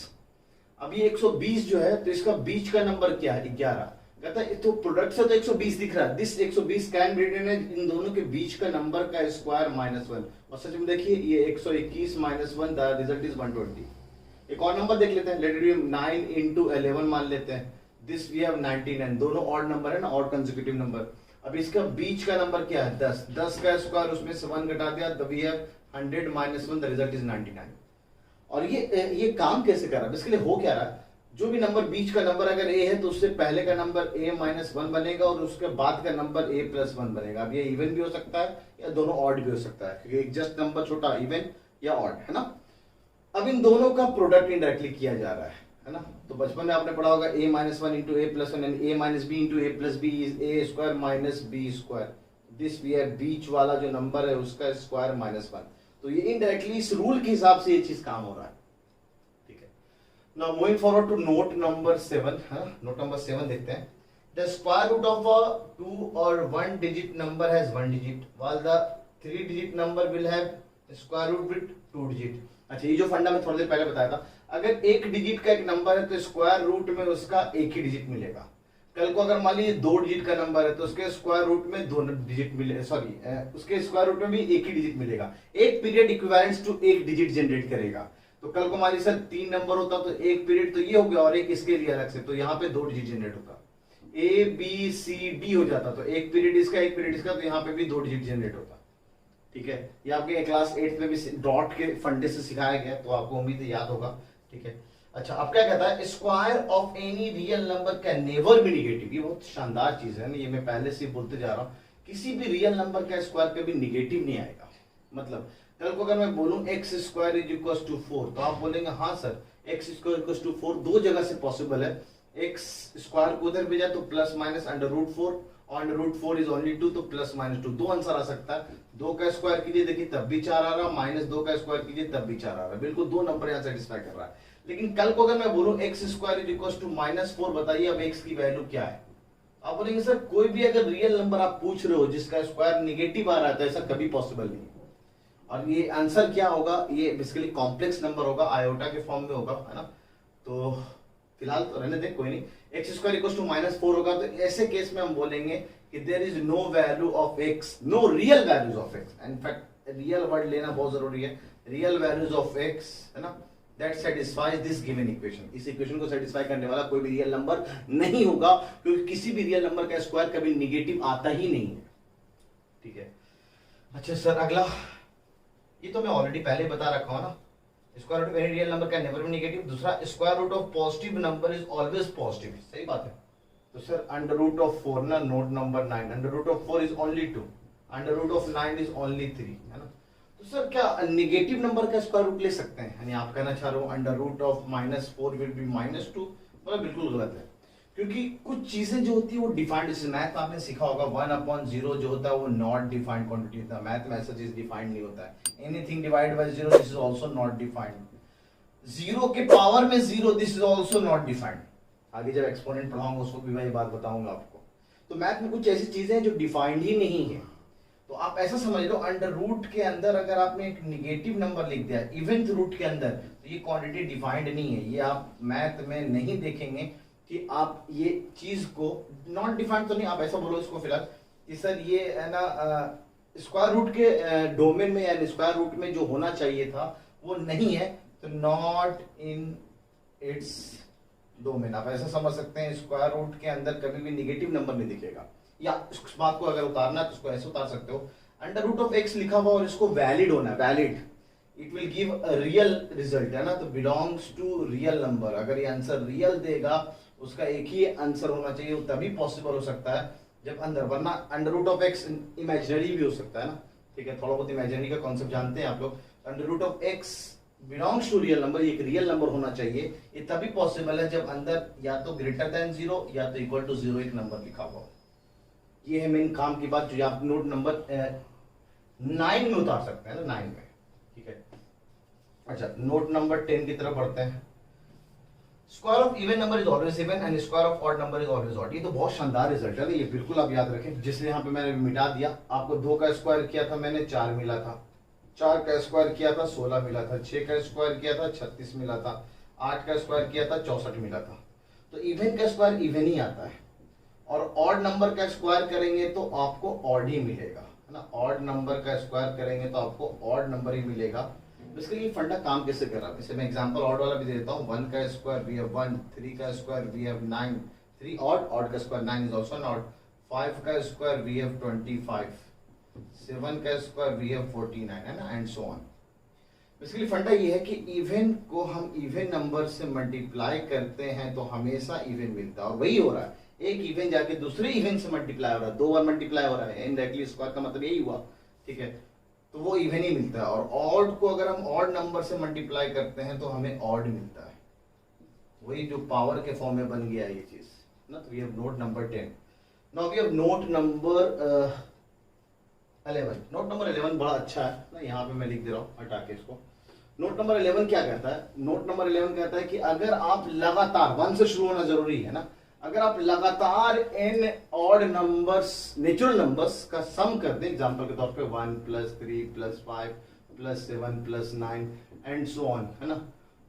अब ये 120 जो है तो इसका बीच का नंबर क्या है? 11। कहता है तो प्रोडक्ट से तो 120 दिख रहा है, this 120 can be written as इन दोनों के बीच का नंबर का स्क्वायर -1। और सच में देखिए ये 121 -1 द रिजल्ट इज 120। एक और नंबर देख लेते हैं, लेट इट बी 9 into 11 मान लेते हैं, दिस वी हैव 99। दोनों ऑड नंबर है ना, ऑड कंसेक्यूटिव नंबर। अब इसका बीच का नंबर क्या है? 10। 10 का स्क्वायर उसमें से 1 घटा दिया तो we have 100 -1 the result is 99। और ये काम कैसे कर रहा है? इसके लिए हो क्या रहा है? जो भी नंबर बीच का नंबर अगर a है तो उससे पहले का नंबर a-1 बनेगा और उसके बाद का नंबर a+1 बनेगा। अब ये इवन भी हो सकता है या दोनों ऑड भी हो सकता है, क्योंकि एक जस्ट नंबर छोटा इवन या ऑड, है ना। अब इन दोनों का प्रोडक्ट इनडायरेक्टली किया जा रहा है ना। तो बचपन में आपने पढ़ा होगा a-1 into a+1 and a-b into a+b is a² minus b²। This we है बीच वाला जो नंबर है उसका स्क्वायर -1। तो ये इनडायरेक्टली इस रूल के हिसाब से ये चीज काम हो रहा है। ठीक है, now moving forward to note number 7। Note number 7 देखते हैं। The square root of a 2 और 1 digit number has 1 digit while the 3 digit number will have square root with 2 digit. अच्छा, ये जो फंडा मैं थोड़ी देर पहले बताया था, अगर एक डिजिट का एक नंबर है तो स्क्वायर रूट में उसका एक ही डिजिट मिलेगा। कल को अगर मान लीजिए 2 डिजिट का नंबर है तो उसके स्क्वायर रूट में 2 डिजिट मिले, सॉरी उसके स्क्वायर रूट में भी एक ही डिजिट मिलेगा। एक पीरियड इक्विवेलेंस टू एक डिजिट जनरेट करेगा। तो कल को मान लीजिए सर 3 नंबर होता तो एक पीरियड तो ये हो गया और एक इसके लिए अलग से, तो यहाँ पे 2 डिजिट जनरेट होता। ए बी सी डी हो जाता तो एक पीरियड इसका एक पीरियड इसका, तो यहाँ पे भी 2 डिजिट जनरेट होता। ठीक है, ये आपके क्लास 8 में भी डॉट के फंडे से सिखाया गया, तो आपको उम्मीद है याद होगा। ठीक है, अच्छा अब क्या कहता है? Square of any real number can never be negative. ये बहुत शानदार चीज है ना, ये मैं पहले से बोलते जा रहा हूँ, किसी भी रियल नंबर का स्क्वायर कभी निगेटिव नहीं आएगा। मतलब कल को अगर मैं बोलूं x² = 4 तो आप बोलेंगे हाँ सर x² = 4 दो जगह से पॉसिबल है। x² को उधर भेजा तो ±√4 और √4 इज ओनली 2, तो +-2 दो आंसर आ सकता है। 2 का स्क्वायर कीजिए देखिए तब भी 4 आ रहा, -2 का स्क्वायर कीजिए तब भी 4 आ रहा, बिल्कुल 2 नंबर यहाँ सेटिस्फाई कर रहा है। लेकिन कल को अगर मैं बोलूं x² = -4, बताइए अब x की वैल्यू क्या है? आप बोलेंगे सर कोई भी अगर रियल नंबर आप पूछ रहे हो जिसका स्क्वायर निगेटिव आ रहा है तो ऐसा कभी पॉसिबल नहीं है। और ये आंसर क्या होगा? ये बेसिकली कॉम्प्लेक्स नंबर होगा, आयोटा के फॉर्म में होगा, है ना। तो फिलहाल तो रहने दें, कोई नहीं। एक्स स्क्वायर इक्वल टू -4 होगा, तो ऐसे केस में हम बोलेंगे कि there is no value of x, no real values of x. In fact real word लेना बहुत जरूरी है, रियल वैल्यूज ऑफ एक्स, है ना, that satisfies this given equation. इस इक्वेशन को सेटिस्फाई करने वाला कोई भी रियल नंबर नहीं होगा, क्योंकि किसी भी रियल नंबर का स्क्वायर कभी निगेटिव आता ही नहीं है, ठीक है। अच्छा सर अगला, ये तो मैं ऑलरेडी पहले बता रखा हूं ना, square root of any real number can never be negative. दूसरा, square root of positive number is always positive, सही बात है। तो सर अंडर रूट ऑफ 4 ना, not number 9, under root of 4 is only 2, under root of 9 is only 3, है ना। तो sir क्या नेगेटिव नंबर का स्क्वायर रूट ले सकते हैं, यानी आप कहना चाह रहे हो under root of -4 will be -2, मतलब बिल्कुल गलत है, क्योंकि कुछ चीजें जो होती है वो डिफाइंड, जैसे मैथ में आपने सीखा होगा 1/0 जो होता है वो नॉट डिफाइंड क्वांटिटी होता है, मैथ में ऐसा चीज डिफाइंड नहीं होता है। Anything divide by 0 this is also not defined, 0 के पावर में 0 this is also not defined. आगे जब एक्सपोनेंट पढ़ाऊंगा उसको भी मैं ये बात बताऊंगा आपको। तो मैथ में कुछ ऐसी चीजें हैं जो डिफाइंड ही नहीं है, तो आप ऐसा समझ लो अंडर रूट के अंदर अगर आपने एक निगेटिव नंबर लिख दिया इवेंट रूट के अंदर, तो ये क्वांटिटी डिफाइंड नहीं है, ये आप मैथ में नहीं देखेंगे कि आप ये चीज को नॉट डिफाइंड तो नहीं, आप ऐसा बोलो इसको फिलहाल कि सर ये है ना स्क्वायर रूट के डोमेन में या स्क्वायर रूट में जो होना चाहिए था वो नहीं है, तो नॉट इन इट्स डोमेन, आप ऐसा समझ सकते हैं। स्क्वायर रूट के अंदर कभी भी निगेटिव नंबर नहीं दिखेगा, या इस बात को अगर उतारना है तो उसको ऐसे उतार सकते हो, अंडर रूट ऑफ एक्स लिखा हुआ और इसको वैलिड होना है, valid, it will give a real result, है ना, तो बिलोंग्स टू रियल नंबर। अगर ये आंसर रियल देगा, उसका एक ही आंसर होना चाहिए, वो तभी पॉसिबल हो सकता है जब अंदर, वरना under root of x imaginary भी हो सकता है ना, ठीक है, थोड़ा बहुत इमेजिनरी का कॉन्सेप्ट जानते हैं आप लोग। Under root of x belongs to real number, एक रियल नंबर होना चाहिए, ये तभी पॉसिबल है जब अंदर या तो ग्रेटर देन 0 या तो इक्वल टू 0 एक नंबर लिखा हुआ। ये है मेन काम की बात जो आप नोट नंबर 9 में उतार सकते हैं ना, 9 में, ठीक है। अच्छा नोट नंबर 10 की तरफ बढ़ते हैं। Square of even number is always even and square of odd number is always odd. ये तो बहुत शानदार रिजल्ट है, ये बिल्कुल आप याद रखें। जिसने यहाँ पे मैंने मिटा दिया, आपको 2 का स्क्वायर किया था मैंने 4 मिला था, 4 का स्क्वायर किया था 16 मिला था, 6 का स्क्वायर किया था 36 मिला था, 8 का स्क्वायर किया था 64 मिला था। तो इवन का स्क्वायर इवन ही आता है, और ऑड नंबर का स्क्वायर करेंगे तो आपको ऑड ही मिलेगा, है ना। ऑड नंबर का स्क्वायर करेंगे तो आपको ऑड नंबर ही मिलेगा। इसके लिए फंडा काम कैसे कर रहा है, इसे मैं एग्जांपल ऑड वाला भी दे देता हूँ। 1 का स्क्वायर वी हैव 1, 3 का स्क्वायर वी हैव 9, 3 ऑड का square 9 is also an odd, 5 का स्क्वायर वी हैव 25, 7 का स्क्वायर वी हैव 49, है ना, एंड सो ऑन। बेसिकली फंडा ये है कि इवन को हम इवन नंबर से मल्टीप्लाई करते हैं तो हमेशा इवन मिलता है, और वही हो रहा है। एक इवन जाके दूसरे इवन से मल्टीप्लाई हो रहा है, 2 बार मल्टीप्लाई हो रहा है, इनडायरेक्टली स्क्वायर का मतलब यही हुआ, ठीक है, तो वो इवन ही मिलता है। और ऑड को अगर हम ऑड नंबर से मल्टीप्लाई करते हैं तो हमें ऑड मिलता है, वही जो पावर के फॉर्म में बन गया ये चीज ना। तो we have note number 10, now we have note number 11। Note number 11 बड़ा अच्छा है ना, यहाँ पे मैं लिख दे रहा हूँ हटा के इसको। नोट नंबर 11 क्या कहता है, नोट नंबर 11 कहता है कि अगर आप लगातार 1 से शुरू होना जरूरी है ना, अगर आप लगातार n odd numbers, natural numbers का सम कर दें, एग्जांपल के तौर पे 1 + 3 + 5 + 7 + 9 एंड सो ऑन, है ना।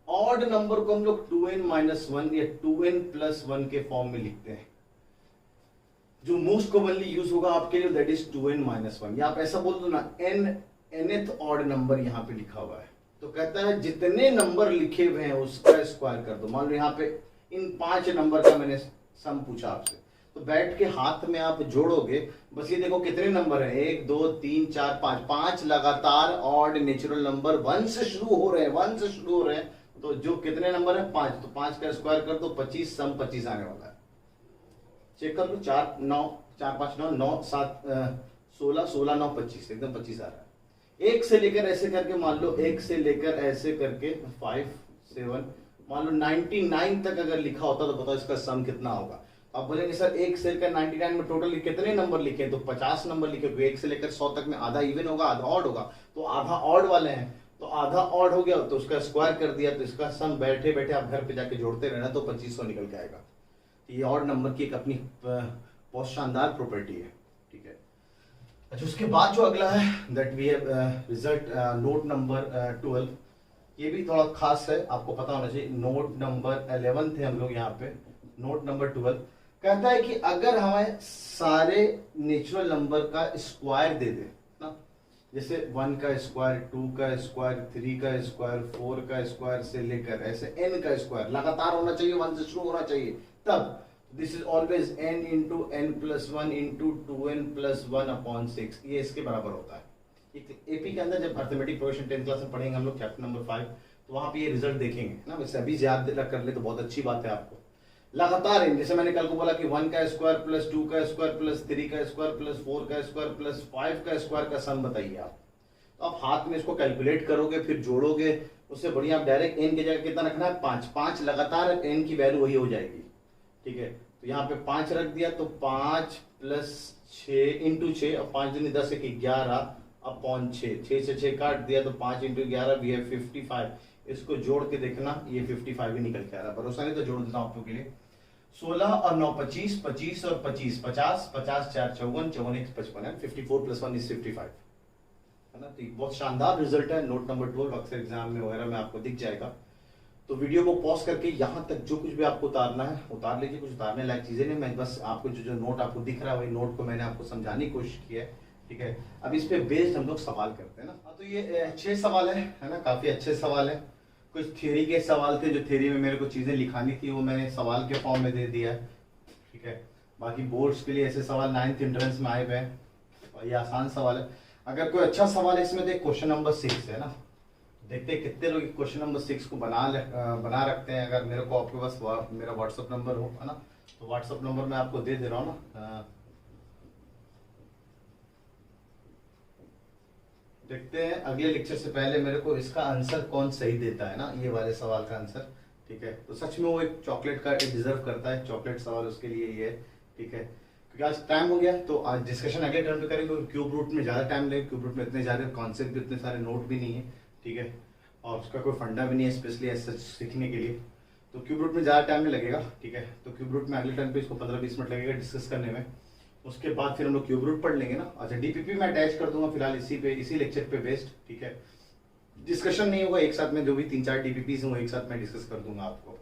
ऑड नंबर को हम लोग 2n - 1 या 2n + 1 के फॉर्म में लिखते हैं। जो मोस्ट कॉमनली यूज होगा आपके लिए दैट इज 2n - 1, या आप ऐसा बोल दो ना nth ऑड नंबर यहाँ पे लिखा हुआ है, तो कहता है जितने नंबर लिखे हुए हैं उसका स्क्वायर कर दो। मान लो यहाँ पे इन 5 नंबर का मैंने सम पूछा आपसे, तो बैठ के हाथ में आप जोड़ोगे, बस ये देखो कितने नंबर है, 1 2 3 4 5, 5 लगातार ऑड नेचुरल नंबर 1 से शुरू हो रहे हैं, 1 से शुरू हो रहे हैं, तो जो कितने नंबर है 5, तो 5 का स्क्वायर कर दो 25, सम 25 आने वाला है। चेक कर लो, 4 9 4 5 9 9 7 16 16 9 25, एकदम 25 आ रहा है। 1 से लेकर ऐसे करके मान लो, 1 से लेकर ऐसे करके 5 7 मान लो 99 तक अगर लिखा होता तो बताओ इसका सम कितना होगा। आप बोलेंगे सर 1 से लेकर 99 में टोटल कितने नंबर लिखे, तो 50 नंबर लिखे, 1 से लेकर 100 तक में आधा इवन होगा आधा ऑड होगा, तो आधा ऑड वाले हैं, तो आधा ऑड हो गया तो उसका स्क्वायर कर दिया, तो इसका सम बैठे बैठे आप घर पे जाके जोड़ते रहना तो 2500 निकल के आएगा। ये ऑड नंबर की एक अपनी बहुत शानदार प्रॉपर्टी है, ठीक है। अच्छा उसके बाद जो अगला है that we have result note number 12। ये भी थोड़ा खास है, आपको पता होना चाहिए। नोट नंबर 11 थे हम लोग यहाँ पे, नोट नंबर 12 कहता है कि अगर हमें सारे नेचुरल नंबर का स्क्वायर दे दे ना, जैसे 1 का स्क्वायर, 2 का स्क्वायर, 3 का स्क्वायर, 4 का स्क्वायर से लेकर ऐसे n का स्क्वायर लगातार होना चाहिए, 1 से शुरू होना चाहिए, तब this is always n into n plus 1 into 2n plus 1 upon 6, ये इसके बराबर होता है। एपी के अंदर जब अर्थमेटिक प्रोग्रेशन 10th क्लास में पढ़ेंगे हम लोग चैप्टर नंबर 5, तो वहां पे ये रिजल्ट देखेंगे ना। वैसे अभी याद कर ले तो बहुत अच्छी बात है आपको। लगातार इन, जैसे मैंने कल को बोला कि 1 का स्क्वायर प्लस 2 का स्क्वायर प्लस 3 का स्क्वायर प्लस 4 का स्क्वायर प्लस 5 का स्क्वायर का सम बताइए आप। तो आप हाथ में इसको कैलकुलेट करोगे, फिर जोड़ोगे, उससे बढ़िया आप डायरेक्ट n की जगह कितना रखना है, 5। 5 लगातार n की वैल्यू वही हो जाएगी, ठीक है। तो यहाँ पे 5 रख दिया, तो 5 प्लस 6 इंटू 6, और 5 दूनी 10 एक 11 अपॉन 6, 6 से 6 काट दिया, तो 5 इंटू 11 भी है 55। इसको जोड़ के देखना, ये 55 ही निकल के आ रहा है। भरोसा नहीं तो जोड़ देता हूं आप लोग के लिए। 16 और 9 25, 25 और 25 50, 50 4 54, 54 1 55 है, 54 प्लस 1 इज 55 है ना। तो बहुत शानदार रिजल्ट है। नोट नंबर 12 अक्सर एग्जाम में वगैरह में आपको दिख जाएगा। तो वीडियो को पॉज करके यहाँ तक जो कुछ भी आपको उतारना है उतार लीजिए, कुछ उतारने लायक चीजें नहीं, मैं बस आपको जो नोट आपको दिख रहा है वही नोट को मैंने आपको समझाने की कोशिश की है, ठीक है। अब इस पे बेस्ड हम लोग सवाल करते हैं ना। तो ये अच्छे सवाल है ना, काफी अच्छे सवाल है। कुछ थ्योरी के सवाल थे, जो थ्योरी में मेरे को चीजें लिखानी थी वो मैंने सवाल के फॉर्म में दे दिया है, ठीक है। बाकी बोर्ड्स के लिए ऐसे सवाल 9th एंट्रेंस में आए हुए हैं, और ये आसान सवाल है। अगर कोई अच्छा सवाल है इसमें देख, क्वेश्चन नंबर 6 है ना, देखते हैं कितने लोग क्वेश्चन नंबर 6 को बना रखते हैं। अगर मेरे को आपके पास मेरा व्हाट्सअप नंबर हो, है ना, तो व्हाट्सअप नंबर मैं आपको दे दे रहा हूँ ना। देखते हैं अगले लेक्चर से पहले मेरे को इसका आंसर कौन सही देता है ना, ये वाले सवाल का आंसर, ठीक है। तो सच में वो एक चॉकलेट का डिजर्व करता है, चॉकलेट सवाल उसके लिए ये है, ठीक है। क्योंकि आज टाइम हो गया, तो आज डिस्कशन अगले टर्न पे करेंगे। क्यूब रूट में ज्यादा टाइम लगेगा, क्यूब रूट में इतने ज्यादा कॉन्सेप्ट भी, इतने सारे नोट भी नहीं है, ठीक है, और उसका कोई फंडा भी नहीं है स्पेशली ऐसा सीखने के लिए। तो क्यूब रूट में ज्यादा टाइम नहीं लगेगा, ठीक है। तो क्यूब रूट में अगले टर्न पे इसको 15-20 मिनट लगेगा डिस्कस करने में। उसके बाद फिर हम लोग क्यूब रूट पढ़ लेंगे ना। अच्छा, डीपीपी मैं अटैच कर दूंगा फिलहाल इसी लेक्चर पे बेस्ड, ठीक है। डिस्कशन नहीं होगा, एक साथ में जो भी 3-4 डीपीपीज हैं वो एक साथ मैं डिस्कस कर दूंगा आपको,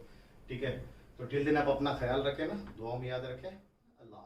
ठीक है। तो टिल दिन आप अपना ख्याल रखें ना, दुआओं में याद रखें। अल्लाह।